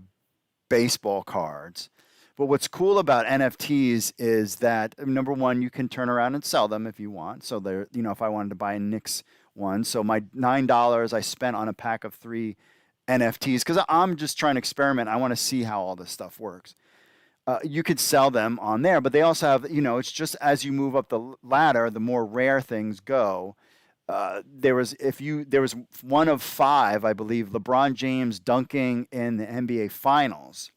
baseball cards. But what's cool about NFTs is that, number one, you can turn around and sell them if you want. So they're, if I wanted to buy a Knicks one, so my $9 I spent on a pack of 3 NFTs, because I'm just trying to experiment. I want to see how all this stuff works. You could sell them on there, but they also have, it's just as you move up the ladder, the more rare things go. There was one of 5, I believe, LeBron James dunking in the NBA Finals,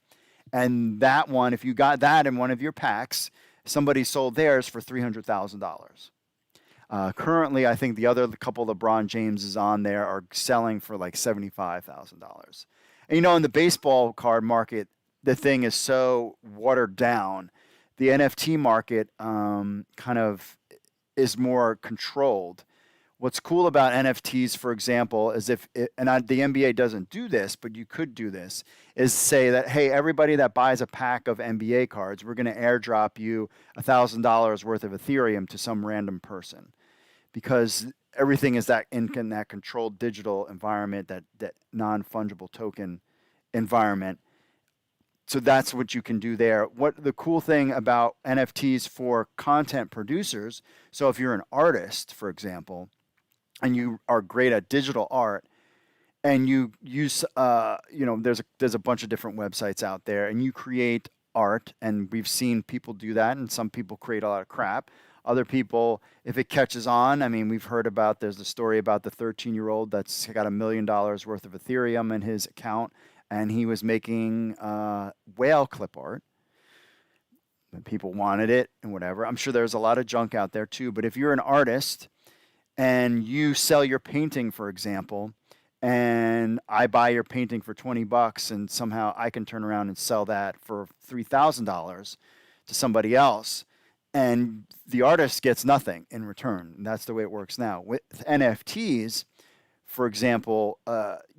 and that one, if you got that in one of your packs, somebody sold theirs for $300,000. Currently, I think the other couple LeBron Jameses on there are selling for like $75,000. And in the baseball card market, the thing is so watered down. The NFT market kind of is more controlled. What's cool about NFTs, for example, is the NBA doesn't do this, but you could do this, is say that, hey, everybody that buys a pack of NBA cards, we're going to airdrop you $1,000 worth of Ethereum to some random person, because everything is in that controlled digital environment, that non-fungible token environment. So that's what you can do there. What the cool thing about NFTs for content producers, so if you're an artist, for example, and you are great at digital art, and you use, there's a bunch of different websites out there, and you create art, and we've seen people do that, and some people create a lot of crap. Other people, if it catches on, we've heard about, there's the story about the 13-year-old that's got $1 million worth of Ethereum in his account, and he was making whale clip art. People wanted it and whatever. I'm sure there's a lot of junk out there too, but if you're an artist and you sell your painting, for example, and I buy your painting for $20, and somehow I can turn around and sell that for $3,000 to somebody else, and the artist gets nothing in return. And that's the way it works now. With NFTs, for example,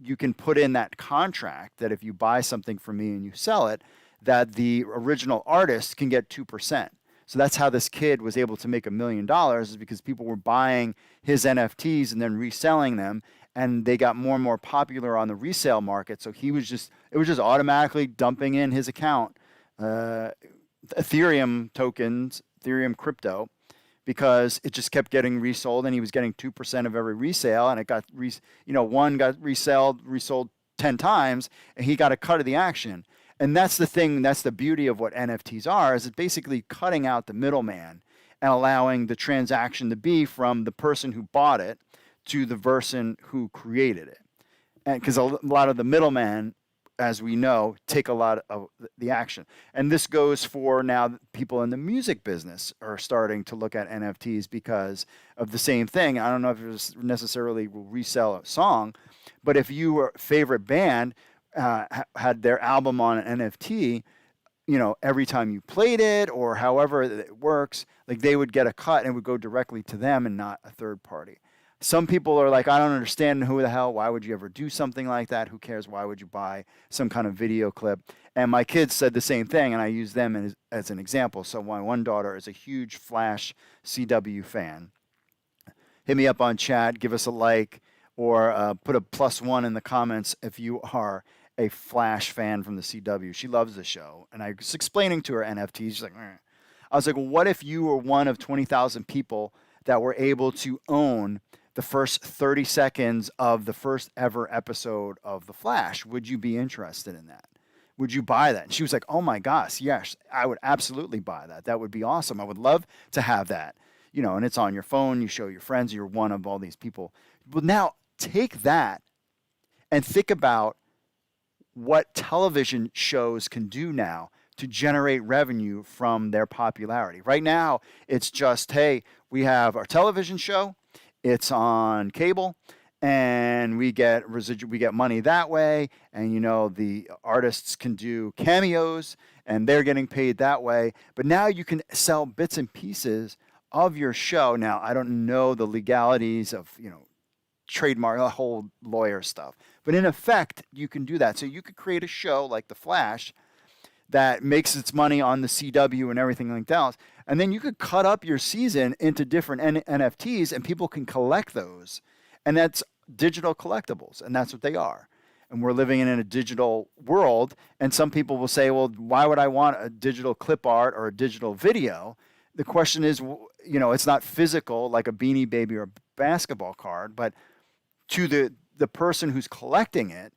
you can put in that contract that if you buy something from me and you sell it, that the original artist can get 2%. So that's how this kid was able to make $1 million, is because people were buying his NFTs and then reselling them, and they got more and more popular on the resale market. So it was just automatically dumping in his account Ethereum tokens, Ethereum crypto, because it just kept getting resold, and he was getting 2% of every resale, and it got one got resold 10 times, and he got a cut of the action. And that's the thing, that's the beauty of what NFTs are, is it's basically cutting out the middleman and allowing the transaction to be from the person who bought it to the person who created it. And because a lot of the middlemen, as we know, take a lot of the action. And this goes for now, people in the music business are starting to look at NFTs because of the same thing. I don't know if it necessarily will resell a song, but if your favorite band had their album on an NFT, every time you played it or however it works, like they would get a cut and it would go directly to them and not a third party. Some people are like, I don't understand, who the hell, why would you ever do something like that? Who cares? Why would you buy some kind of video clip? And my kids said the same thing, and I use them as an example. So my one daughter is a huge Flash CW fan. Hit me up on chat, give us a like, or put a +1 in the comments if you are a Flash fan from the CW. She loves the show. And I was explaining to her NFTs. She's like, I was like, well, what if you were one of 20,000 people that were able to own the first 30 seconds of the first ever episode of The Flash. Would you be interested in that? Would you buy that? And she was like, oh my gosh, yes, I would absolutely buy that. That would be awesome. I would love to have that. You know, and it's on your phone. You show your friends. You're one of all these people. But now take that and think about what television shows can do now to generate revenue from their popularity. Right now, it's just, hey, we have our television show. It's on cable. And we get money that way. And, you know, the artists can do cameos and they're getting paid that way. But now you can sell bits and pieces of your show. Now, I don't know the legalities of, you know, trademark, the whole lawyer stuff. But in effect, you can do that. So you could create a show like The Flash that makes its money on the CW and everything like that. And then you could cut up your season into different NFTs and people can collect those. And that's digital collectibles, and that's what they are. And we're living in a digital world, and some people will say, well, why would I want a digital clip art or a digital video? The question is, you know, it's not physical like a Beanie Baby or a basketball card, but to the person who's collecting it,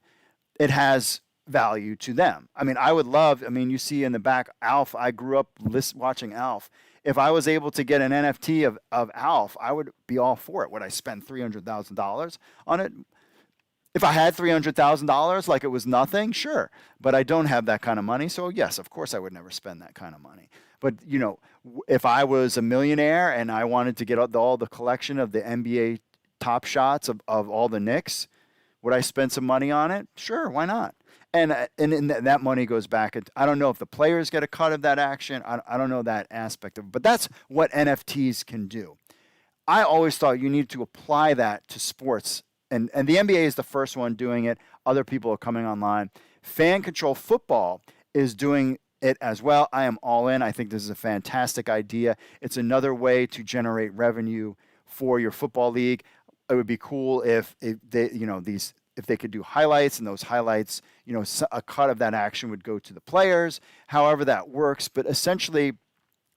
it has value to them. I mean, you see in the back, Alf, I grew up watching Alf. If I was able to get an NFT of Alf, I would be all for it. Would I spend $300,000 on it? If I had $300,000 like it was nothing, sure. But I don't have that kind of money. So yes, of course I would never spend that kind of money. But, you know, if I was a millionaire and I wanted to get all the collection of the NBA top shots of all the Knicks, would I spend some money on it? Sure, why not? And that money goes back. I don't know if the players get a cut of that action. I don't know that aspect of it. But that's what NFTs can do. I always thought you need to apply that to sports. And the NBA is the first one doing it. Other people are coming online. Fan control football is doing it as well. I am all in. I think this is a fantastic idea. It's another way to generate revenue for your football league. It would be cool if they could do highlights, and those highlights, you know, a cut of that action would go to the players, however that works. But essentially,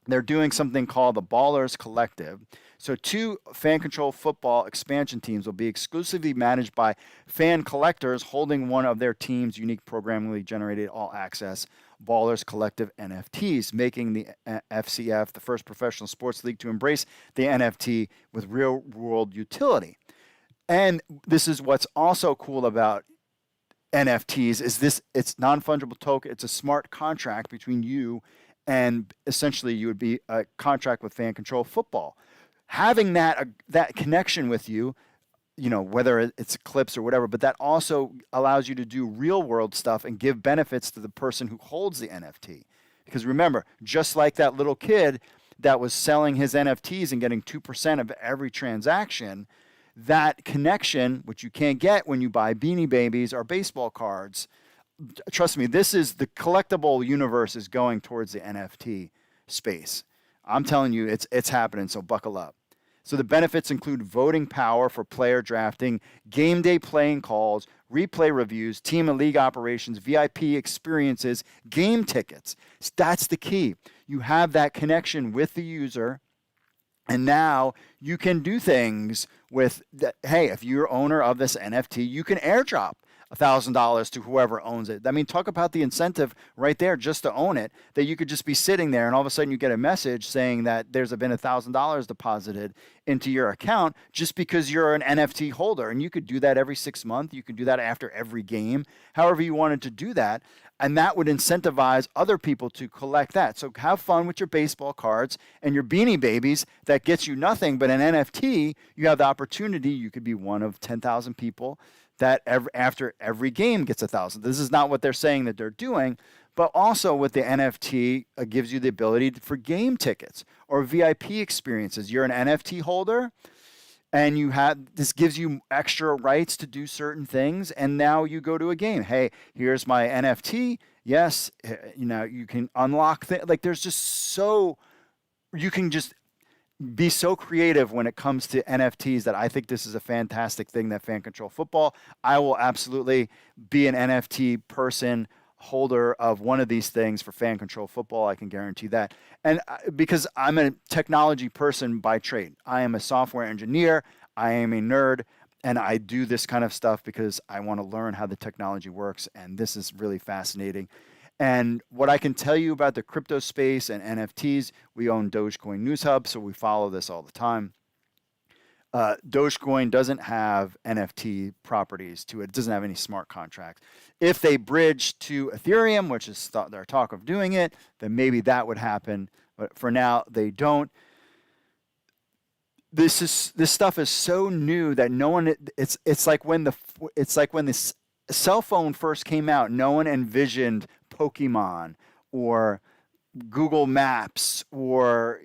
they're doing something called the Ballers Collective. So 2 fan control football expansion teams will be exclusively managed by fan collectors holding one of their team's unique programmingly generated all access Ballers Collective NFTs, making the FCF the first professional sports league to embrace the NFT with real world utility. And this is what's also cool about NFTs is it's non-fungible token. It's a smart contract between you and essentially you would be a contract with Fan Control Football. Having that connection with you, you know, whether it's clips or whatever, but that also allows you to do real world stuff and give benefits to the person who holds the NFT. Because remember, just like that little kid that was selling his NFTs and getting 2% of every transaction, that connection, which you can't get when you buy Beanie Babies or baseball cards, trust me, this is the collectible universe is going towards the NFT space. I'm telling you, it's happening, so buckle up. So the benefits include voting power for player drafting, game day playing calls, replay reviews, team and league operations, VIP experiences, game tickets. That's the key. You have that connection with the user, and now you can do things with that. Hey, if you're owner of this NFT, you can airdrop $1,000 to whoever owns it. I mean, talk about the incentive right there just to own it, that you could just be sitting there and all of a sudden you get a message saying that there's been $1,000 deposited into your account just because you're an NFT holder. And you could do that every 6 months. You could do that after every game, however you wanted to do that. And that would incentivize other people to collect that. So have fun with your baseball cards and your Beanie Babies. That gets you nothing, but an NFT, you have the opportunity. You could be one of 10,000 people that after every game gets 1,000. This is not what they're saying that they're doing, but also with the NFT gives you the ability for game tickets or VIP experiences. You're an NFT holder, and this gives you extra rights to do certain things, and now you go to a game. Hey, here's my NFT. Yes, you know, you can unlock things. Like there's just you can just be so creative when it comes to NFTs that I think this is a fantastic thing that Fan Control Football. I will absolutely be an NFT person holder of one of these things for Fan Control Football. I can guarantee that. And because I'm a technology person by trade, I am a software engineer, I am a nerd, and I do this kind of stuff because I want to learn how the technology works. And this is really fascinating. And what I can tell you about the crypto space and NFTs, we own Dogecoin News Hub, so we follow this all the time. Dogecoin doesn't have NFT properties to it. It doesn't have any smart contracts. If they bridge to Ethereum, which is their talk of doing it, then maybe that would happen. But for now, they don't. This stuff is so new that no one. It's like when the cell phone first came out, no one envisioned Pokemon or Google Maps or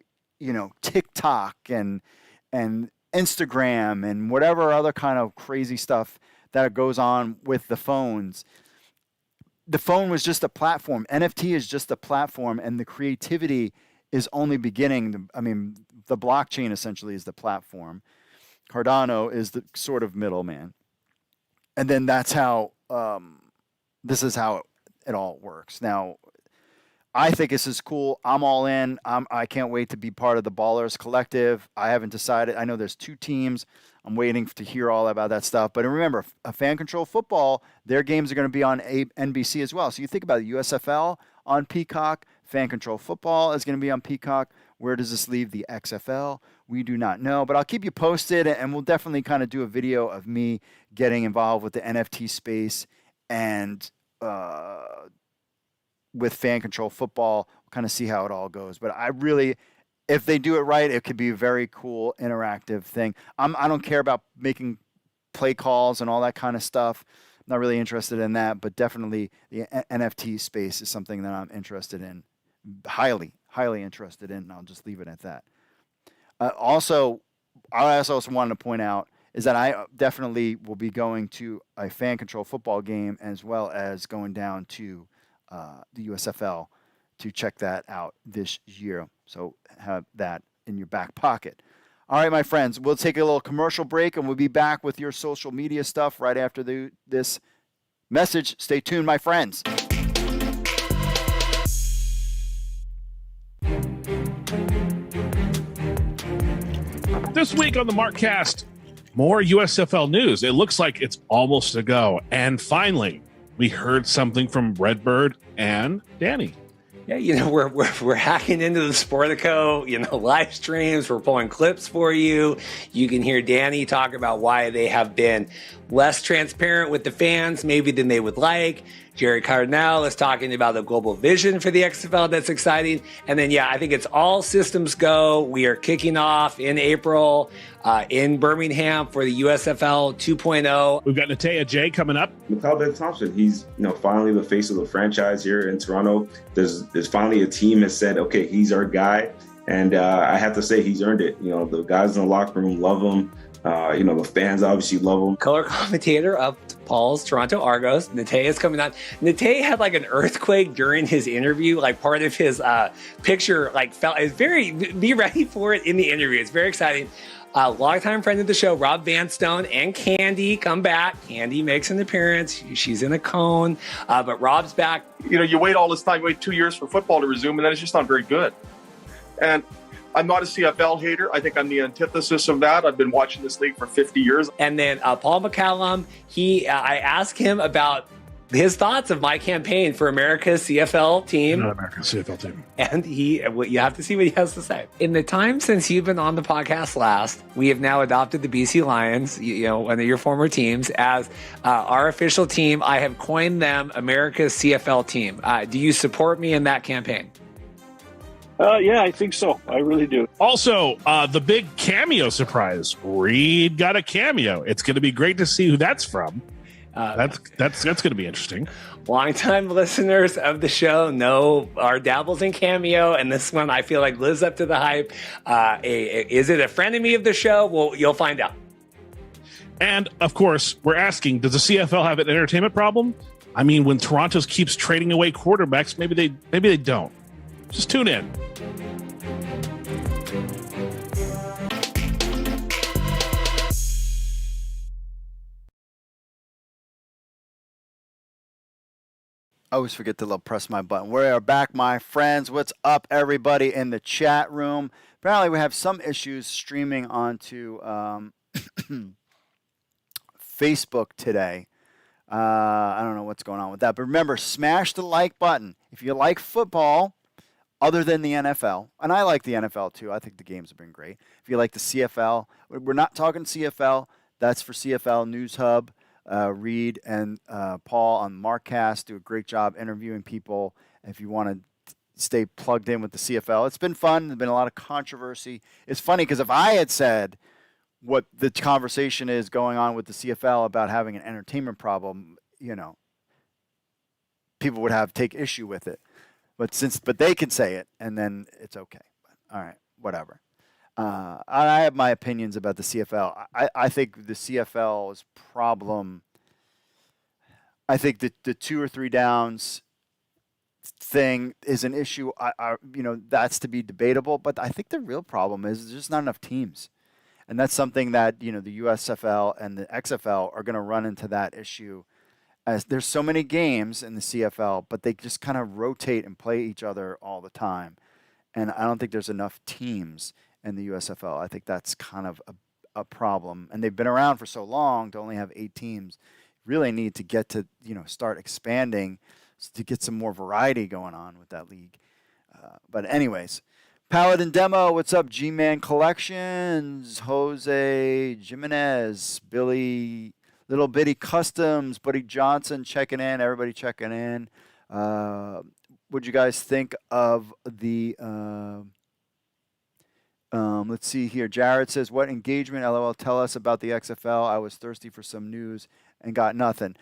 TikTok and Instagram and whatever other kind of crazy stuff that goes on with the phones. The phone was just a platform. NFT is just a platform, and the creativity is only beginning. The blockchain essentially is the platform. Cardano is the sort of middleman. And then that's how, this is how it all works. Now, I think this is cool. I'm all in. I can't wait to be part of the Ballers Collective. I haven't decided. I know there's 2 teams. I'm waiting to hear all about that stuff. But remember, a Fan Control Football, their games are going to be on NBC as well. So you think about the USFL on Peacock. Fan Control Football is going to be on Peacock. Where does this leave the XFL? We do not know. But I'll keep you posted, and we'll definitely kind of do a video of me getting involved with the NFT space and with Fan Control Football. We'll kind of see how it all goes. But I really, if they do it right, it could be a very cool interactive thing. I don't care about making play calls and all that kind of stuff. I'm not really interested in that, but definitely the NFT space is something that I'm interested in, highly interested in, and I'll just leave it at that. Also, I also wanted to point out is that I definitely will be going to a Fan Control Football game as well as going down to the USFL to check that out this year. So have that in your back pocket. All right, my friends, we'll take a little commercial break, and we'll be back with your social media stuff right after this message. Stay tuned, my friends. This week on the Markcast, more USFL news. It looks like it's almost a go. And finally, we heard something from Redbird and Dany. Yeah, we're hacking into the Sportico, live streams. We're pulling clips for you. You can hear Dany talk about why they have been less transparent with the fans maybe than they would like. Gerry Cardinale is talking about the global vision for the XFL. That's exciting. And then, I think it's all systems go. We are kicking off in April in Birmingham for the USFL 2.0. We've got Natea J coming up. McLeod Ben-Thompson, he's finally the face of the franchise here in Toronto. There's finally a team that said, okay, he's our guy. And I have to say he's earned it. The guys in the locker room love him. The fans obviously love him. Color commentator of Paul's Toronto Argos. Natea is coming on. Natea had like an earthquake during his interview. Like part of his picture fell. It's be ready for it in the interview. It's very exciting. Longtime friend of the show, Rob Vanstone and Candy come back. Candy makes an appearance. She's in a cone, but Rob's back. You wait all this time, you wait 2 years for football to resume, and then it's just not very good. And I'm not a CFL hater. I think I'm the antithesis of that. I've been watching this league for 50 years. And then Paul McCallum, I asked him about his thoughts of my campaign for America's CFL team. Not America's CFL team. And you have to see what he has to say. In the time since you've been on the podcast last, we have now adopted the BC Lions, one of your former teams, as our official team. I have coined them America's CFL team. Do you support me in that campaign? Yeah, I think so. I really do. Also, the big cameo surprise. Reed got a cameo. It's going to be great to see who that's from. That's going to be interesting. Longtime listeners of the show know our dabbles in cameo, and this one I feel like lives up to the hype. Is it a frenemy of the show? Well, you'll find out. And of course, we're asking: does the CFL have an entertainment problem? I mean, when Toronto keeps trading away quarterbacks, maybe they don't. Just tune in. I always forget to press my button. We are back, my friends. What's up, everybody in the chat room? Apparently, we have some issues streaming onto Facebook today. I don't know what's going on with that. But remember, smash the like button. If you like football, other than the NFL, and I like the NFL too. I think the games have been great. If you like the CFL, we're not talking CFL. That's for CFL News Hub. Reed and Paul on Markcast do a great job interviewing people. If you want to stay plugged in with the CFL, it's been fun. There's been a lot of controversy. It's funny because if I had said what the conversation is going on with the CFL about having an entertainment problem, people would take issue with it. But they can say it, and then it's okay. All right, whatever. I have my opinions about the CFL. I think the CFL's problem. I think the 2 or 3 downs thing is an issue. That's to be debatable. But I think the real problem is there's just not enough teams, and that's something that the USFL and the XFL are going to run into that issue. As there's so many games in the CFL, but they just kind of rotate and play each other all the time. And I don't think there's enough teams in the USFL. I think that's kind of a problem. And they've been around for so long to only have 8 teams. Really need to get to, start expanding to get some more variety going on with that league. But anyways, Paladin Demo, what's up? G-Man Collections, Jose Jimenez, Billy... Little Bitty Customs, Buddy Johnson checking in. Everybody checking in. What'd you guys think of the... let's see here. Jared says, what engagement, LOL, tell us about the XFL. I was thirsty for some news and got nothing.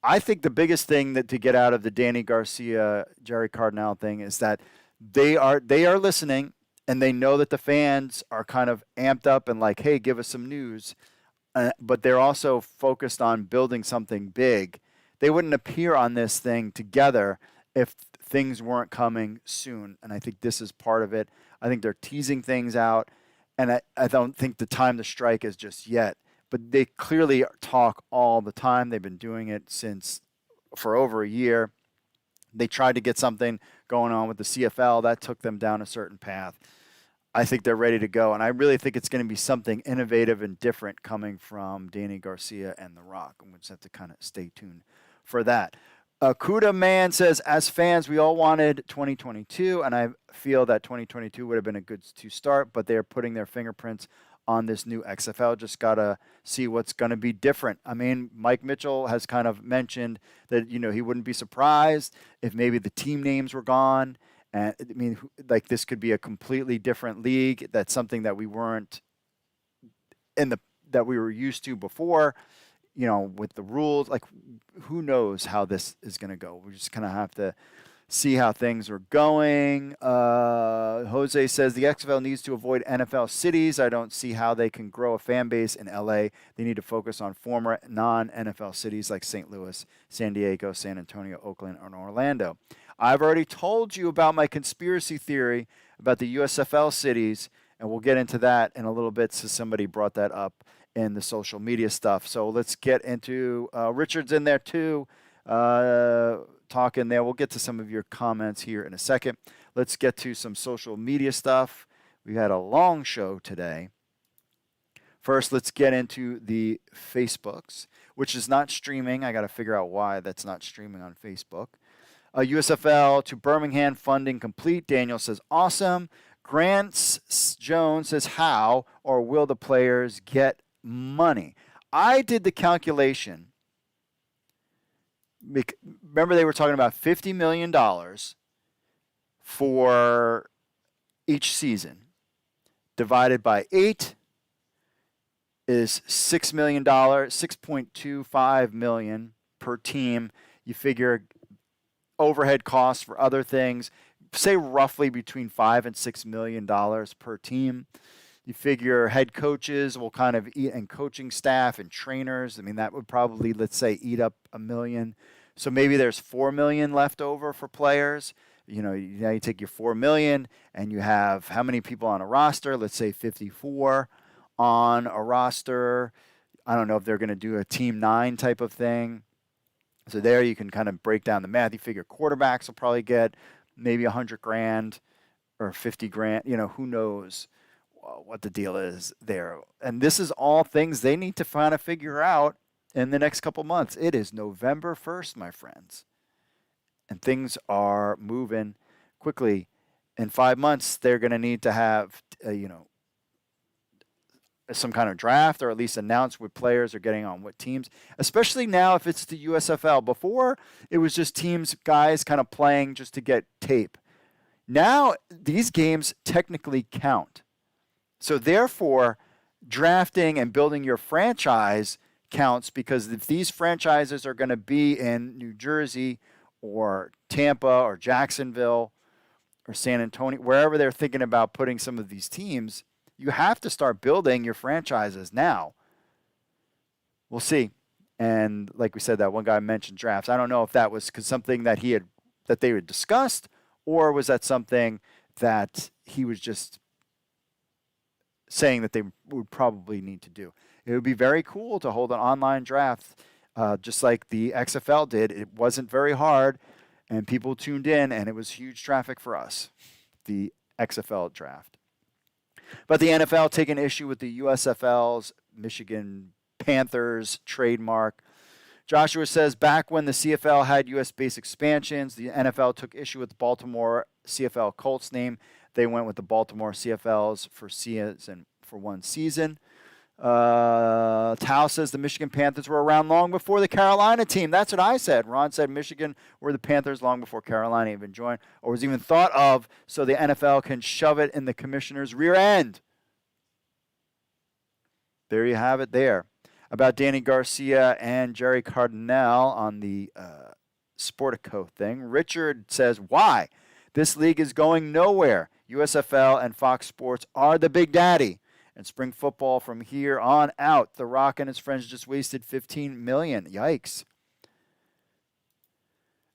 I think the biggest thing to get out of the Dany Garcia, Gerry Cardinale thing is that they are listening, and they know that the fans are kind of amped up and like, hey, give us some news. But they're also focused on building something big. They wouldn't appear on this thing together if things weren't coming soon. And I think this is part of it. I think they're teasing things out. And I don't think the time to strike is just yet. But they clearly talk all the time. They've been doing it for over a year. They tried to get something going on with the CFL. That took them down a certain path. I think they're ready to go, and I really think it's going to be something innovative and different coming from Dany Garcia and The Rock, and we'll just have to kind of stay tuned for that. Kuda Man says, as fans, we all wanted 2022, and I feel that 2022 would have been a good to start, but they're putting their fingerprints on this new XFL. Just got to see what's going to be different. I mean, Mike Mitchell has kind of mentioned that, he wouldn't be surprised if maybe the team names were gone. And I mean, like, this could be a completely different league. That's something that we weren't that we were used to before, with the rules. Like, who knows how this is going to go? We're just going to have to see how things are going. Jose says the XFL needs to avoid NFL cities. I don't see how they can grow a fan base in LA. They need to focus on former non-NFL cities like St. Louis, San Diego, San Antonio, Oakland, and Orlando. I've already told you about my conspiracy theory about the USFL cities, and we'll get into that in a little bit since somebody brought that up in the social media stuff. So let's get into Richard's in there too, talking there. We'll get to some of your comments here in a second. Let's get to some social media stuff. We had a long show today. First, let's get into the Facebooks, which is not streaming. I got to figure out why that's not streaming on Facebook. USFL to Birmingham funding complete. Daniel says, awesome. Grant Jones says, how or will the players get money? I did the calculation. Remember, they were talking about $50 million for each season. Divided by 8 is $6 million, $6.25 million per team. You figure overhead costs for other things, say roughly between $5 and $6 million per team. You figure head coaches will kind of eat, and coaching staff and trainers. I mean, that would probably, let's say, eat up $1 million. So maybe there's $4 million left over for players. Now you take your $4 million and you have how many people on a roster? Let's say 54 on a roster. I don't know if they're going to do a team 9 type of thing. So there you can kind of break down the math. You figure quarterbacks will probably get maybe $100,000 or $50,000. Who knows what the deal is there. And this is all things they need to kind of figure out in the next couple months. It is November 1st, my friends. And things are moving quickly. In 5 months, they're going to need to have, some kind of draft, or at least announce what players are getting on what teams, especially now if it's the USFL. Before, it was just guys kind of playing just to get tape. Now, these games technically count. So therefore, drafting and building your franchise counts, because if these franchises are going to be in New Jersey or Tampa or Jacksonville or San Antonio, wherever they're thinking about putting some of these teams, you have to start building your franchises now. We'll see. And like we said, that one guy mentioned drafts. I don't know if that was something that they had discussed, or was that something that he was just saying that they would probably need to do. It would be very cool to hold an online draft, just like the XFL did. It wasn't very hard, and people tuned in, and it was huge traffic for us, the XFL draft. But the NFL taking issue with the USFL's Michigan Panthers trademark. Joshua says, back when the CFL had U.S.-based expansions, the NFL took issue with the Baltimore CFL Colts name. They went with the Baltimore CFLs for one season. Tao says the Michigan Panthers were around long before the Carolina team. That's what I said. Ron said Michigan were the Panthers long before Carolina even joined or was even thought of, so the NFL can shove it in the commissioner's rear end. There you have it there. About Dany Garcia and Gerry Cardinale on the Sportico thing. Richard says, why? This league is going nowhere. USFL and Fox Sports are the big daddy. And spring football from here on out. The Rock and his friends just wasted $15 million. Yikes.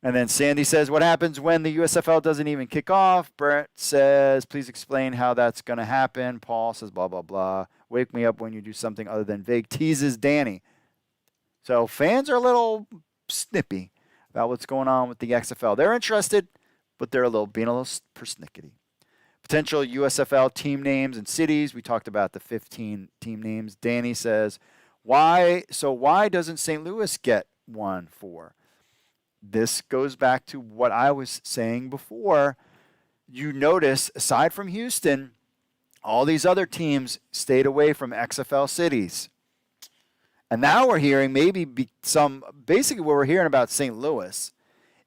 And then Sandy says, what happens when the USFL doesn't even kick off? Brett says, please explain how that's going to happen. Paul says, blah, blah, blah. Wake me up when you do something other than vague. Teases Dany. So fans are a little snippy about what's going on with the XFL. They're interested, but they're being a little persnickety. Potential USFL team names and cities. We talked about the 15 team names. Dany says, why doesn't St. Louis get one for? This goes back to what I was saying before. You notice, aside from Houston, all these other teams stayed away from XFL cities. And now we're hearing basically what we're hearing about St. Louis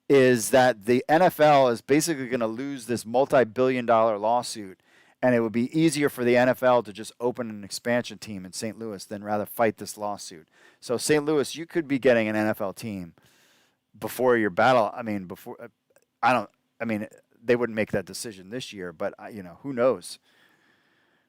is that the NFL is basically going to lose this multi-billion-dollar lawsuit, and it would be easier for the NFL to just open an expansion team in St. Louis than rather fight this lawsuit. So St. Louis, you could be getting an NFL team before your battle. They wouldn't make that decision this year, but who knows?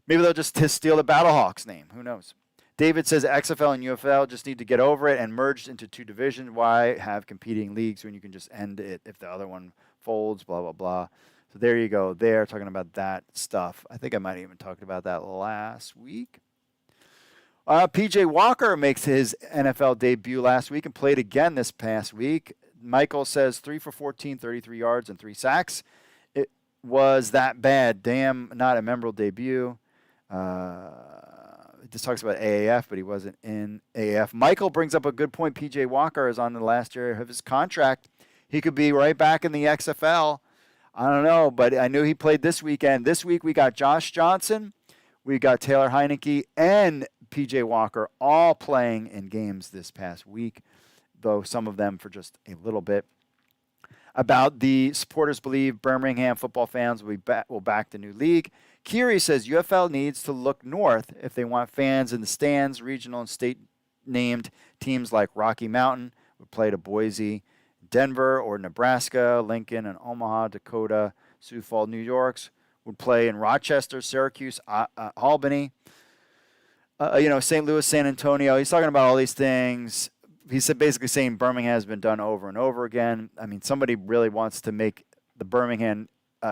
Maybe they'll just steal the Battlehawks name. Who knows? David says XFL and UFL just need to get over it and merged into two divisions. Why have competing leagues when you can just end it if the other one folds, blah, blah, blah. So there you go. They're talking about that stuff. I think I might have even talked about that last week. PJ Walker makes his NFL debut last week and played again this past week. Michael says 3 for 14, 33 yards, and 3 sacks. It was that bad. Damn, not a memorable debut. It just talks about AAF, but he wasn't in AAF. Michael brings up a good point. PJ Walker is on the last year of his contract. He could be right back in the XFL. I don't know, but I knew he played this weekend. This week we got Josh Johnson, we got Taylor Heineke, and PJ Walker all playing in games this past week, though some of them for just a little bit. About the supporters believe Birmingham football fans will back the new league. Kiri says UFL needs to look north if they want fans in the stands. Regional and state-named teams like Rocky Mountain would play to Boise, Denver, or Nebraska. Lincoln and Omaha, Dakota, Sioux Falls, New York would play in Rochester, Syracuse, Albany. St. Louis, San Antonio. He's talking about all these things. He's basically saying Birmingham has been done over and over again. I mean, somebody really wants to make the Birmingham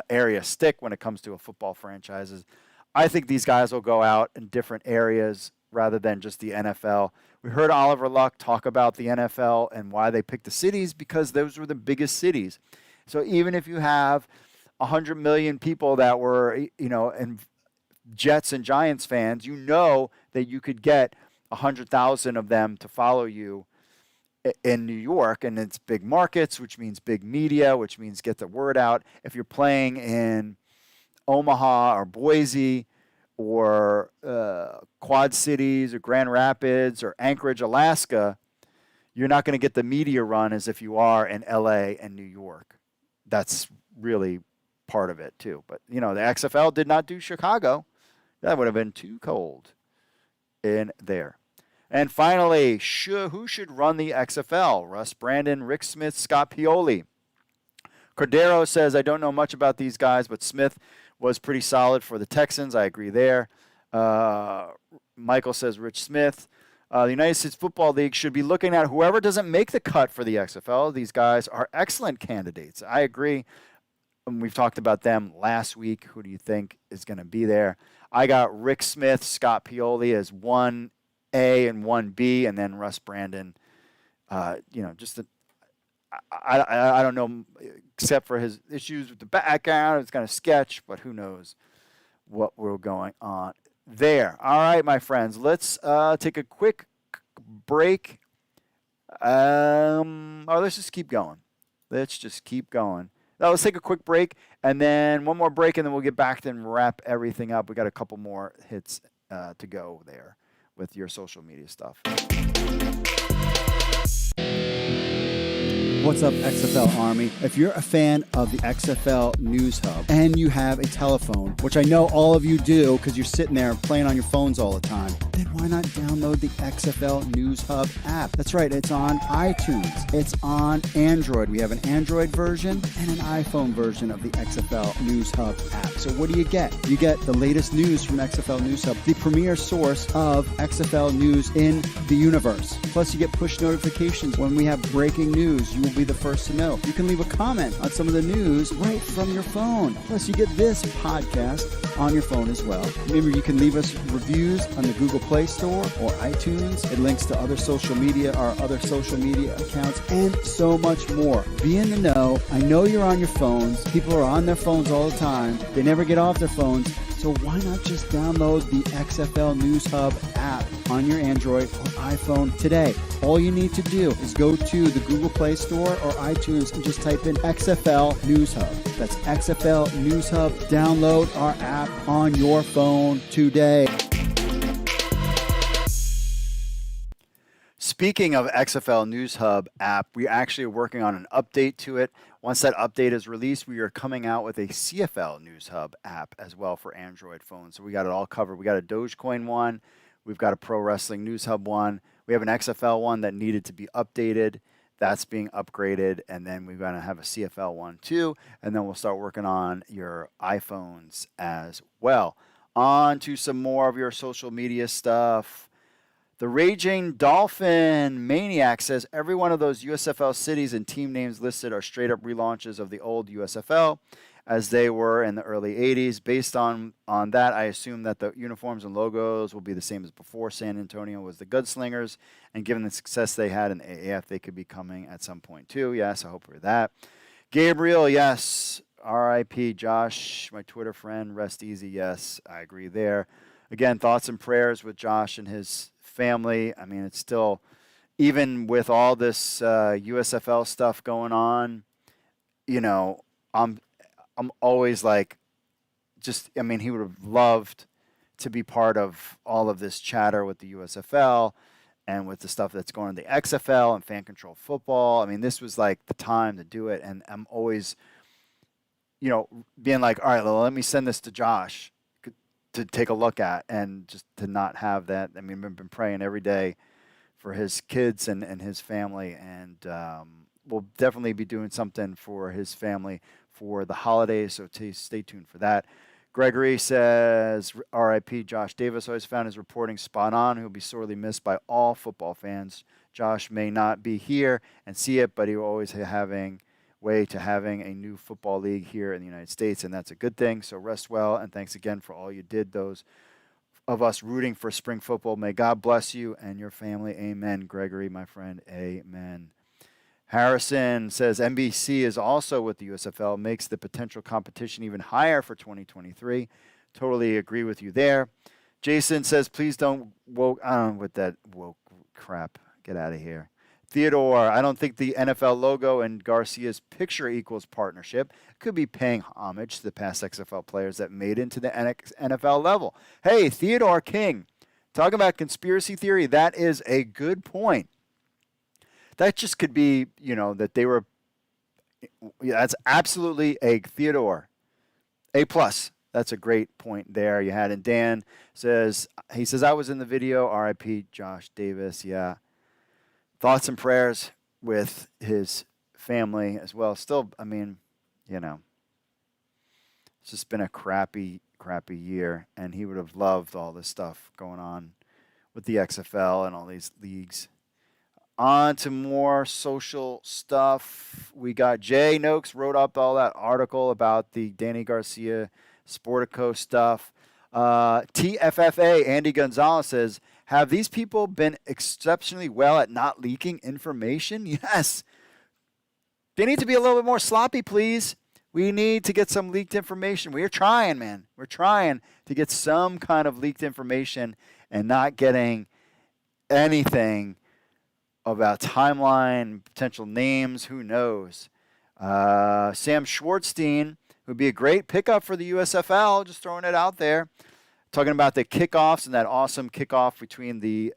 area stick when it comes to a football franchises. I think these guys will go out in different areas rather than just the NFL. We heard Oliver Luck talk about the NFL and why they picked the cities, because those were the biggest cities. So even if you have 100 million people that were, and Jets and Giants fans, that you could get 100,000 of them to follow you in New York, and it's big markets, which means big media, which means get the word out. If you're playing in Omaha or Boise or Quad Cities or Grand Rapids or Anchorage, Alaska, you're not going to get the media run as if you are in LA and New York. That's really part of it too. But, the XFL did not do Chicago. That would have been too cold in there. And finally, who should run the XFL? Russ Brandon, Rick Smith, Scott Pioli. Cordero says, I don't know much about these guys, but Smith was pretty solid for the Texans. I agree there. Michael says, Rich Smith. The United States Football League should be looking at whoever doesn't make the cut for the XFL. These guys are excellent candidates. I agree. And we've talked about them last week. Who do you think is going to be there? I got Rick Smith, Scott Pioli as 1A and 1B, and then Russ Brandon. I don't know, except for his issues with the background. It's kind of sketch, but who knows what we're going on there. All right, my friends, let's take a quick break. Let's just keep going. Now, let's take a quick break, and then one more break, and then we'll get back and wrap everything up. We got a couple more hits to go there with your social media stuff. What's up, XFL Army? If you're a fan of the XFL News Hub and you have a telephone, which I know all of you do because you're sitting there playing on your phones all the time, then why not download the XFL News Hub app? That's right, it's on iTunes. It's on Android. We have an Android version and an iPhone version of the XFL News Hub app. So what do? You get the latest news from XFL News Hub, the premier source of XFL news in the universe. Plus, you get push notifications when we have breaking news. You will be the first to know. You can leave a comment on some of the news right from your phone. Plus, you get this podcast on your phone as well. Remember, you can leave us reviews on the Google Play Store or iTunes. It links to our other social media accounts, and so much more. Be in the know. I know you're on your phones. People are on their phones all the time. They never get off their phones. So why not just download the XFL News Hub app on your Android or iPhone today? All you need to do is go to the Google Play Store or iTunes and just type in XFL News Hub. That's XFL News Hub. Download our app on your phone today. Speaking of XFL News Hub app, we actually are working on an update to it. Once that update is released, we are coming out with a CFL News Hub app as well for Android phones. So we got it all covered. We got a Dogecoin one. We've got a Pro Wrestling News Hub one. We have an XFL one that needed to be updated. That's being upgraded. And then we're going to have a CFL one too. And then we'll start working on your iPhones as well. On to some more of your social media stuff. The Raging Dolphin Maniac says every one of those USFL cities and team names listed are straight up relaunches of the old USFL as they were in the early 80s. Based on that, I assume that the uniforms and logos will be the same as before San Antonio was the Gunslingers. And given the success they had in the AAF, they could be coming at some point too. Yes, I hope for that. Gabriel, yes. R.I.P. Josh, my Twitter friend. Rest easy. Yes, I agree there. Again, thoughts and prayers with Josh and his family. I mean, it's still, even with all this USFL stuff going on, I'm always like, he would have loved to be part of all of this chatter with the USFL and with the stuff that's going on the XFL and fan control football. I mean, this was like the time to do it. And I'm always, being like, all right, well, let me send this to Josh to take a look at, and just to not have that. I mean, we've been praying every day for his kids and his family, and we'll definitely be doing something for his family for the holidays, so stay tuned for that. Gregory says, R.I.P. Josh Davis. Always found his reporting spot on. He'll be sorely missed by all football fans. Josh may not be here and see it, but he will always having a new football league here in the United States, and that's a good thing. So rest well, and thanks again for all you did of us rooting for spring football. May God bless you and your family. Amen. Gregory, my friend. Amen. Harrison says NBC is also with the USFL, makes the potential competition even higher for 2023. Totally agree with you there. Jason says, please don't woke. I don't know what that woke crap. Get out of here. Theodore, I don't think the NFL logo and Garcia's picture equals partnership. Could be paying homage to the past XFL players that made into the NFL level. Hey, Theodore King, talking about conspiracy theory, that is a good point. That just could be, that they were, that's absolutely a Theodore. A+. That's a great point there you had. And Dan says, I was in the video, RIP Josh Davis. Yeah. Thoughts and prayers with his family as well. Still, it's just been a crappy year. And he would have loved all this stuff going on with the XFL and all these leagues. On to more social stuff. We got Jay Noakes wrote up all that article about the Dany Garcia Sportico stuff. TFFA, Andy Gonzalez says, have these people been exceptionally well at not leaking information? Yes. They need to be a little bit more sloppy, please. We need to get some leaked information. We're trying, man. We're trying to get some kind of leaked information and not getting anything about timeline, potential names, who knows. Sam Schwartzstein would be a great pickup for the USFL, just throwing it out there. Talking about the kickoffs and that awesome kickoff between the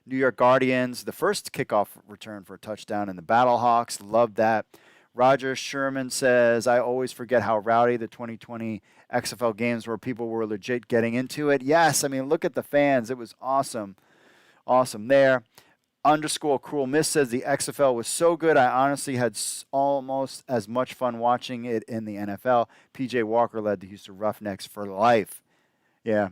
New York Guardians, the first kickoff return for a touchdown, and the Battlehawks. Loved that. Roger Sherman says, I always forget how rowdy the 2020 XFL games were. People were legit getting into it. Yes, look at the fans. It was awesome. Awesome there. _ Cruel Miss says the XFL was so good, I honestly had almost as much fun watching it in the NFL. PJ Walker led the Houston Roughnecks for life. Yeah.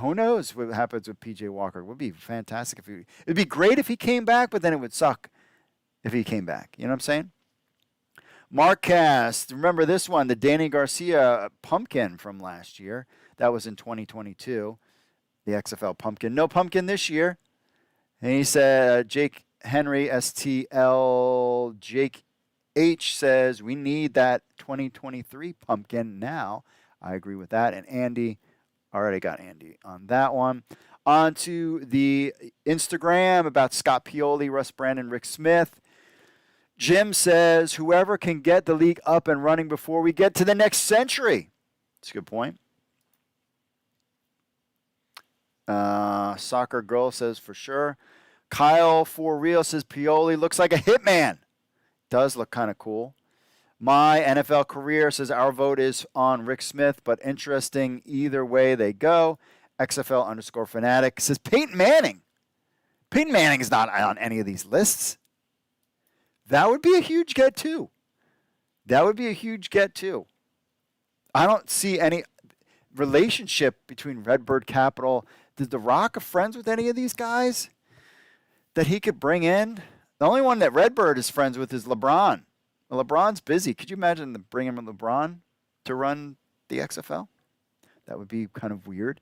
Who knows what happens with PJ Walker? It would be fantastic it'd be great if he came back, but then it would suck if he came back. You know what I'm saying? Mark Cast, remember this one, the Dany Garcia pumpkin from last year. That was in 2022. The XFL pumpkin. No pumpkin this year. And he said, Jake Henry, STL, Jake H says, we need that 2023 pumpkin now. I agree with that. And Andy, already got Andy on that one. On to the Instagram about Scott Pioli, Russ Brandon, Rick Smith. Jim says, whoever can get the league up and running before we get to the next century. That's a good point. Soccer Girl says, for sure. Kyle For Real says, Pioli looks like a hitman. Does look kind of cool. My NFL career says, our vote is on Rick Smith, but interesting either way they go. XFL _ fanatic says, Peyton Manning. Peyton Manning is not on any of these lists. That would be a huge get, too. I don't see any relationship between Redbird Capital. Did The Rock a friends with any of these guys that he could bring in? The only one that Redbird is friends with is LeBron. Well, LeBron's busy. Could you imagine bringing LeBron to run the XFL? That would be kind of weird.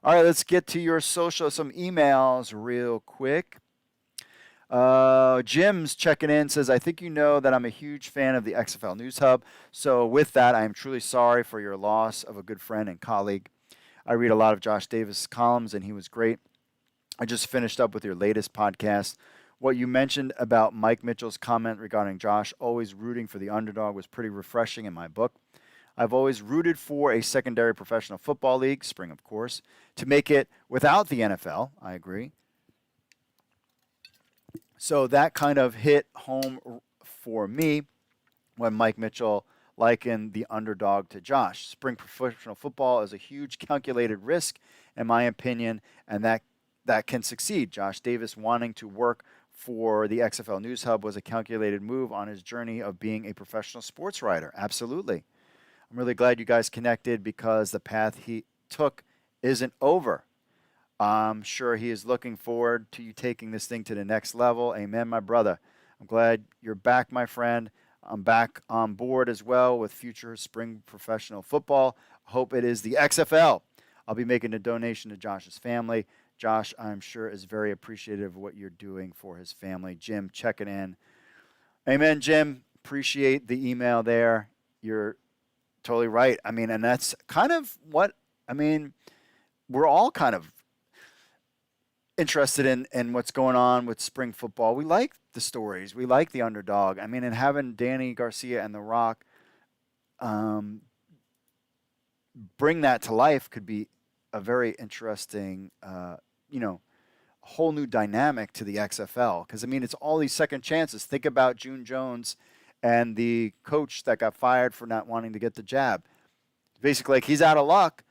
All right, let's get to your social, some emails real quick. Jim's checking in, says, I think you know that I'm a huge fan of the XFL News Hub. So with that, I am truly sorry for your loss of a good friend and colleague. I read a lot of Josh Davis' columns, and he was great. I just finished up with your latest podcast. What you mentioned about Mike Mitchell's comment regarding Josh always rooting for the underdog was pretty refreshing in my book. I've always rooted for a secondary professional football league, spring of course, to make it without the NFL. I agree. So that kind of hit home for me when Mike Mitchell likened the underdog to Josh. Spring professional football is a huge calculated risk, in my opinion, and that can succeed. Josh Davis wanting to work for the XFL News Hub was a calculated move on his journey of being a professional sports writer. Absolutely. I'm really glad you guys connected because the path he took isn't over. I'm sure he is looking forward to you taking this thing to the next level. Amen, my brother. I'm glad you're back, my friend. I'm back on board as well with future spring professional football. Hope it is the XFL. I'll be making a donation to Josh's family. Josh, I'm sure, is very appreciative of what you're doing for his family. Jim, checking in. Amen, Jim. Appreciate the email there. You're totally right. I mean, and that's kind of what, I mean, we're all kind of interested in what's going on with spring football. We like the stories. We like the underdog. I mean, and having Dany, Garcia, and The Rock bring that to life could be a very interesting, whole new dynamic to the XFL. Because, I mean, it's all these second chances. Think about June Jones and the coach that got fired for not wanting to get the jab. Basically, like, he's out of luck.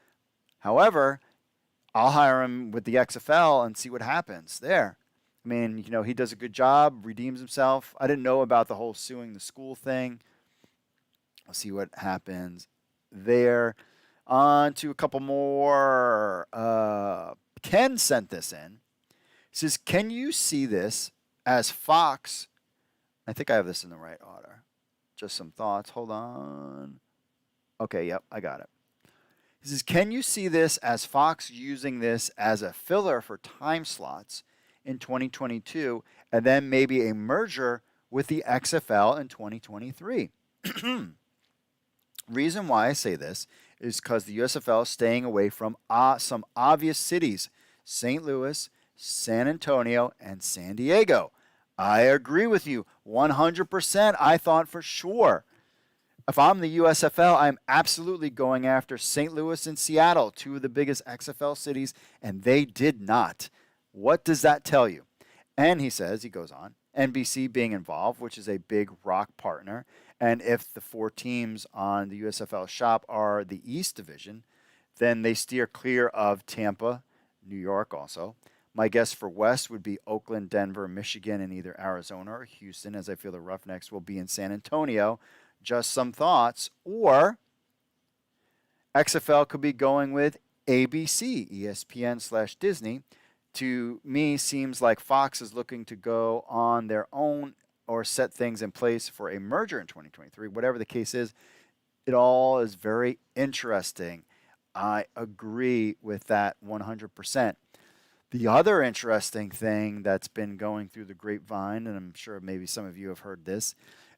However, I'll hire him with the XFL and see what happens there. I mean, he does a good job, redeems himself. I didn't know about the whole suing the school thing. I'll see what happens there. On to a couple more. Ken sent this in. He says, can you see this as Fox? I think I have this in the right order. Just some thoughts. Hold on. Okay, yep, I got it. He says, can you see this as Fox using this as a filler for time slots in 2022 and then maybe a merger with the XFL in 2023? Reason why I say this is because the USFL is staying away from some obvious cities, St. Louis, San Antonio, and San Diego. I agree with you 100%. I thought for sure. If I'm the USFL, I'm absolutely going after St. Louis and Seattle, two of the biggest XFL cities, and they did not. What does that tell you? And he goes on, NBC being involved, which is a big rock partner, and if the 4 teams on the USFL shop are the East Division, then they steer clear of Tampa, New York also. My guess for West would be Oakland, Denver, Michigan, and either Arizona or Houston, as I feel the Roughnecks will be in San Antonio. Just some thoughts. Or XFL could be going with ABC, ESPN/Disney. To me, seems like Fox is looking to go on their own or set things in place for a merger in 2023. Whatever the case is, it all is very interesting. I agree with that 100%. The other interesting thing that's been going through the grapevine, and I'm sure maybe some of you have heard this,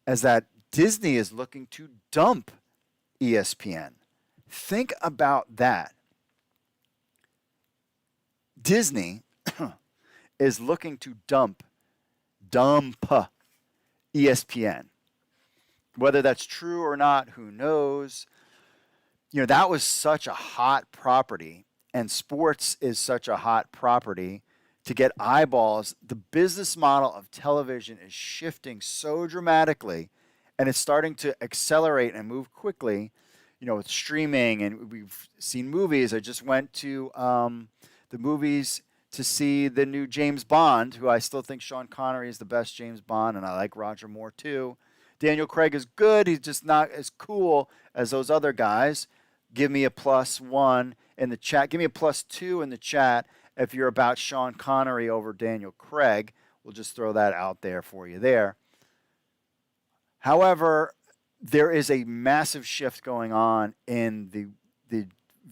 is that Disney is looking to dump ESPN. Think about that. Disney is looking to dump ESPN. Whether that's true or not, who knows? That was such a hot property, and sports is such a hot property to get eyeballs. The business model of television is shifting so dramatically, and it's starting to accelerate and move quickly, with streaming, and we've seen movies. I just went to the movies to see the new James Bond, who I still think Sean Connery is the best James Bond, and I like Roger Moore too. Daniel Craig is good. He's just not as cool as those other guys. Give me a +1 in the chat. Give me a +2 in the chat if you're about Sean Connery over Daniel Craig. We'll just throw that out there for you there. However, there is a massive shift going on in the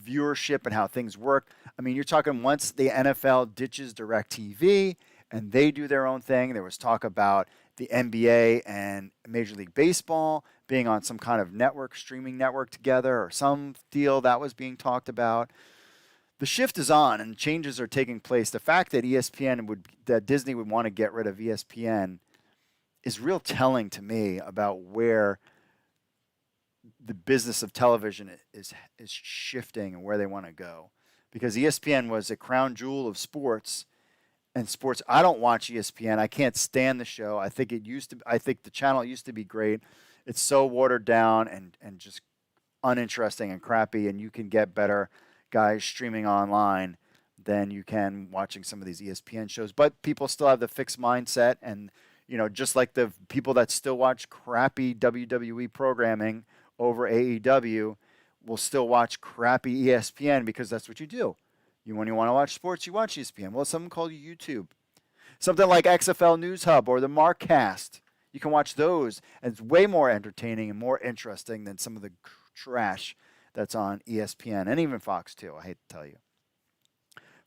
viewership and how things work. I mean, you're talking once the NFL ditches DirecTV and they do their own thing. There was talk about the NBA and Major League Baseball being on some kind of network, streaming network together, or some deal that was being talked about. The shift is on and changes are taking place. The fact that that Disney would want to get rid of ESPN is real telling to me about where the business of television is shifting and where they want to go. Because ESPN was a crown jewel of sports, and sports. I don't watch ESPN. I can't stand the show. I think the channel used to be great. It's so watered down and just uninteresting and crappy, and you can get better guys streaming online than you can watching some of these ESPN shows. But people still have the fixed mindset, and just like the people that still watch crappy WWE programming over AEW will still watch crappy ESPN because that's what you do. When you want to watch sports, you watch ESPN. Well, something called YouTube. Something like XFL News Hub or the Markcast. You can watch those, and it's way more entertaining and more interesting than some of the trash that's on ESPN and even Fox too. I hate to tell you.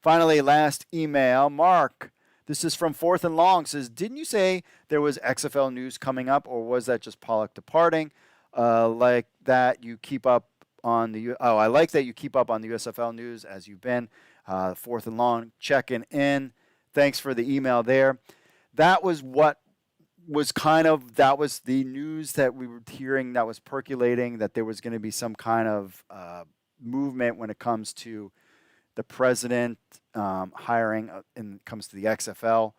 Finally, last email, Mark. This is from Fourth and Long. Says, didn't you say there was XFL news coming up, or was that just Pollock departing? Like that you keep up on the. Oh, I like that you keep up on the USFL news as you've been. Fourth and Long checking in. Thanks for the email there. That was what was that was the news that we were hearing that was percolating, that there was going to be some kind of movement when it comes to the president hiring and comes to the XFL.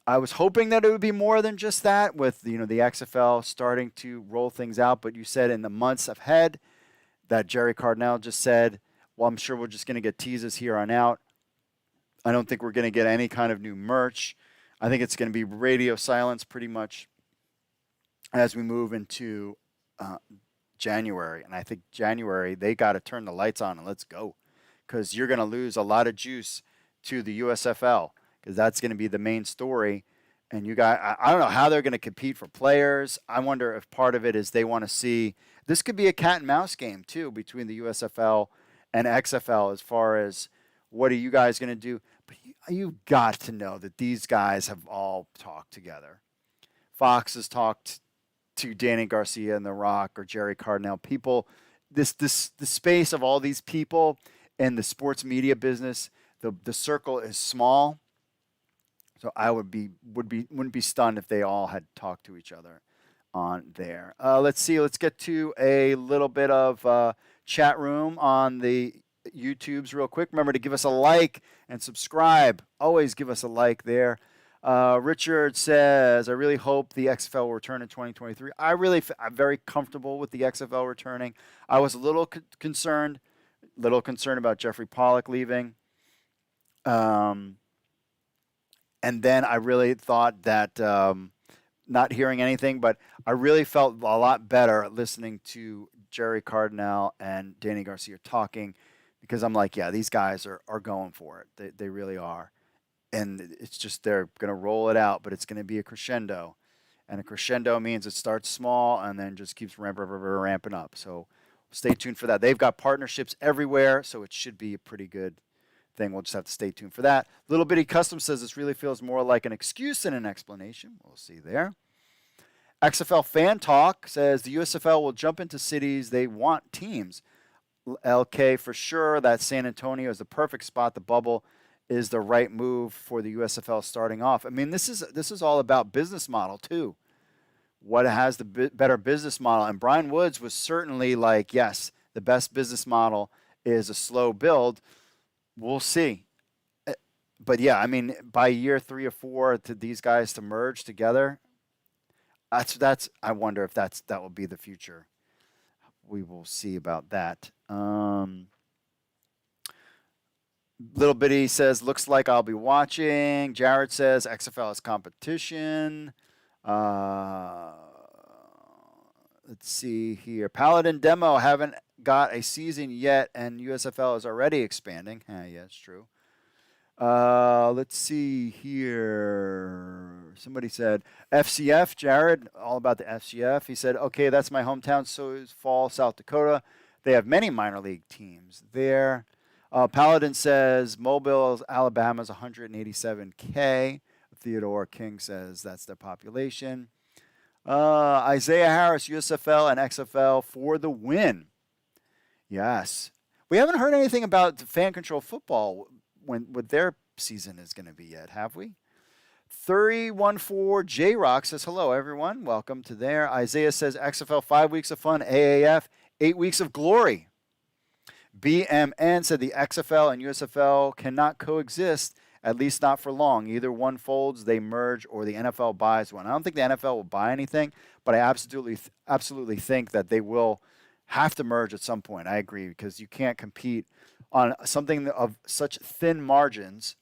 I was hoping that it would be more than just that, with the XFL starting to roll things out. But you said in the months ahead that Gerry Cardinale just said, well, I'm sure we're just going to get teases here on out. I don't think we're going to get any kind of new merch. I think it's going to be radio silence pretty much as we move into January. And I think January, they got to turn the lights on and let's go, because you're going to lose a lot of juice to the USFL, because that's going to be the main story. And I don't know how they're going to compete for players. I wonder if part of it is they want to see, this could be a cat and mouse game too between the USFL and XFL as far as what are you guys going to do. But you've got to know that these guys have all talked together. Fox has talked to Dany Garcia and The Rock or Gerry Cardinale. People, the space of all these people in the sports media business, the circle is small. So I wouldn't be stunned if they all had talked to each other on there. Let's see. Let's get to a little bit of chat room on the YouTubes real quick. Remember to give us a like and subscribe. Always give us a like there. Richard says, I really hope the XFL will return in 2023. I'm very comfortable with the XFL returning. I was a little concerned about Jeffrey Pollock leaving. And then I really thought that not hearing anything, but I really felt a lot better listening to Gerry Cardinale and Dany Garcia talking, because I'm like, yeah, these guys are going for it. They really are. And it's just they're going to roll it out, but it's going to be a crescendo. And a crescendo means it starts small and then just keeps ramping up. So stay tuned for that. They've got partnerships everywhere, so it should be a pretty good thing. We'll just have to stay tuned for that. Little Bitty Custom says this really feels more like an excuse than an explanation. We'll see there. XFL Fan Talk says the USFL will jump into cities they want teams. LK for sure. That San Antonio is the perfect spot. The bubble is the right move for the USFL starting off. I mean, this is all about business model too. What has the better business model? And Brian Woods was certainly like, yes, the best business model is a slow build. We'll see. But yeah, I mean, by year 3 or 4, to these guys to merge together, that's. I wonder if that will be the future. We will see about that. Little Bitty says, looks like I'll be watching. Jared says, XFL is competition. Let's see here. Paladin Demo haven't got a season yet, and USFL is already expanding. Yeah, it's true. Let's see here. Somebody said FCF, Jared, all about the FCF. He said, okay, that's my hometown, so is Fall, South Dakota. They have many minor league teams there. Paladin says Mobile, Alabama's 187K. Theodore King says that's their population. Isaiah Harris, USFL and XFL for the win. Yes. We haven't heard anything about fan control football when what their season is going to be yet, have we? 314 J-Rock says, hello, everyone. Welcome to there. Isaiah says, XFL 5 weeks of fun, AAF 8 weeks of glory. BMN said the XFL and USFL cannot coexist, at least not for long. Either one folds, they merge, or the NFL buys one. I don't think the NFL will buy anything, but I absolutely think that they will have to merge at some point. I agree, because you can't compete on something of such thin margins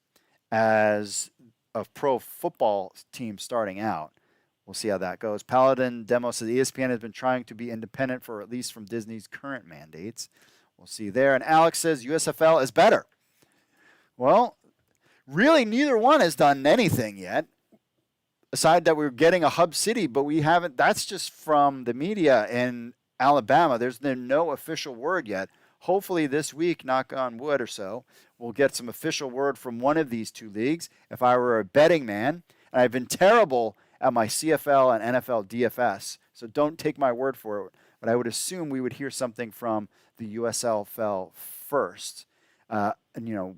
as a pro football team starting out. We'll see how that goes. Paladin Demo says ESPN has been trying to be independent for at least from Disney's current mandates. We'll see there. And Alex says USFL is better. Well, really neither one has done anything yet. Aside that we're getting a hub city, but we haven't. That's just from the media. And Alabama. There's no official word yet. Hopefully this week, knock on wood or so, we'll get some official word from one of these two leagues. If I were a betting man, and I've been terrible at my CFL and NFL DFS, so don't take my word for it, but I would assume we would hear something from the USFL first. And,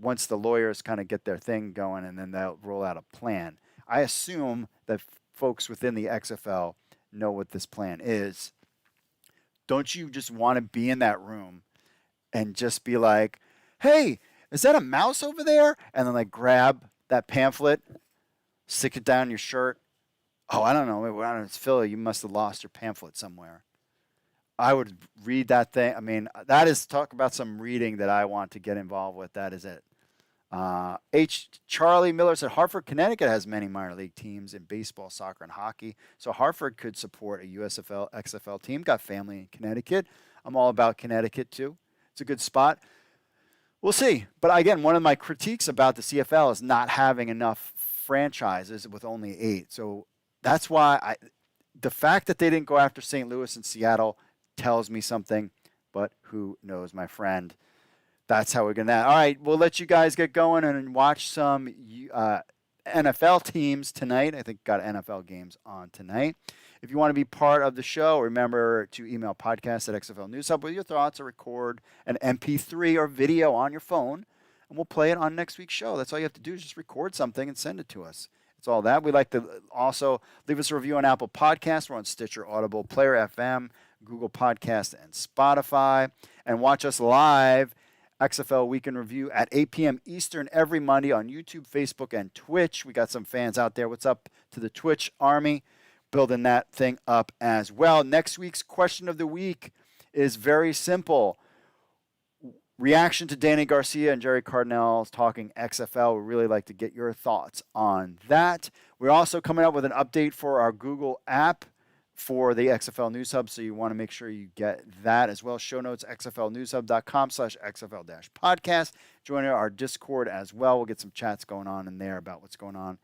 once the lawyers kind of get their thing going, and then they'll roll out a plan. I assume that folks within the XFL know what this plan is. Don't you just want to be in that room and just be like, hey, is that a mouse over there? And then grab that pamphlet, stick it down your shirt. Oh, I don't know. It's Philly. You must have lost your pamphlet somewhere. I would read that thing. I mean, that is, talk about some reading that I want to get involved with. That is it. Charlie Miller said Hartford, Connecticut has many minor league teams in baseball, soccer, and hockey. So Hartford could support a USFL, XFL team. Got family in Connecticut. I'm all about Connecticut too. It's a good spot. We'll see. But again, one of my critiques about the CFL is not having enough franchises with only 8. So that's why the fact that they didn't go after St. Louis and Seattle tells me something. But who knows, my friend. That's how we're going to. All right, we'll let you guys get going and watch some NFL teams tonight. I think got NFL games on tonight. If you want to be part of the show, remember to email podcast at XFL News Hub with your thoughts, or record an MP3 or video on your phone, and we'll play it on next week's show. That's all you have to do is just record something and send it to us. It's all that. We'd like to also leave us a review on Apple Podcasts. We're on Stitcher, Audible, Player FM, Google Podcast, and Spotify. And watch us live, XFL Week in Review at 8 p.m. Eastern every Monday on YouTube, Facebook, and Twitch. We got some fans out there. What's up to the Twitch army? Building that thing up as well. Next week's question of the week is very simple. Reaction to Dany Garcia and Gerry Cardinale talking XFL. We'd really like to get your thoughts on that. We're also coming up with an update for our Google app for the XFL News Hub, so you want to make sure you get that as well. Show notes, xflnewshub.com/XFL-podcast. Join our Discord as well. We'll get some chats going on in there about what's going on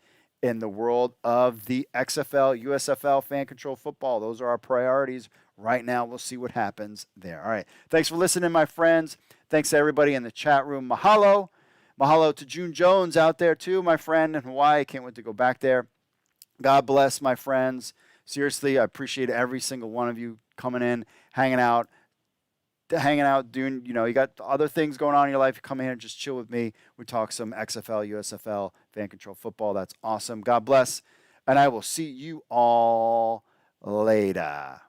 in the world of the XFL, USFL, fan control football. Those are our priorities right now. We'll see what happens there. All right. Thanks for listening, my friends. Thanks to everybody in the chat room. Mahalo. Mahalo to June Jones out there too, my friend in Hawaii. Can't wait to go back there. God bless, my friends. Seriously, I appreciate every single one of you coming in, hanging out, doing, you got other things going on in your life. You come in here and just chill with me. We talk some XFL, USFL, fan control football. That's awesome. God bless. And I will see you all later.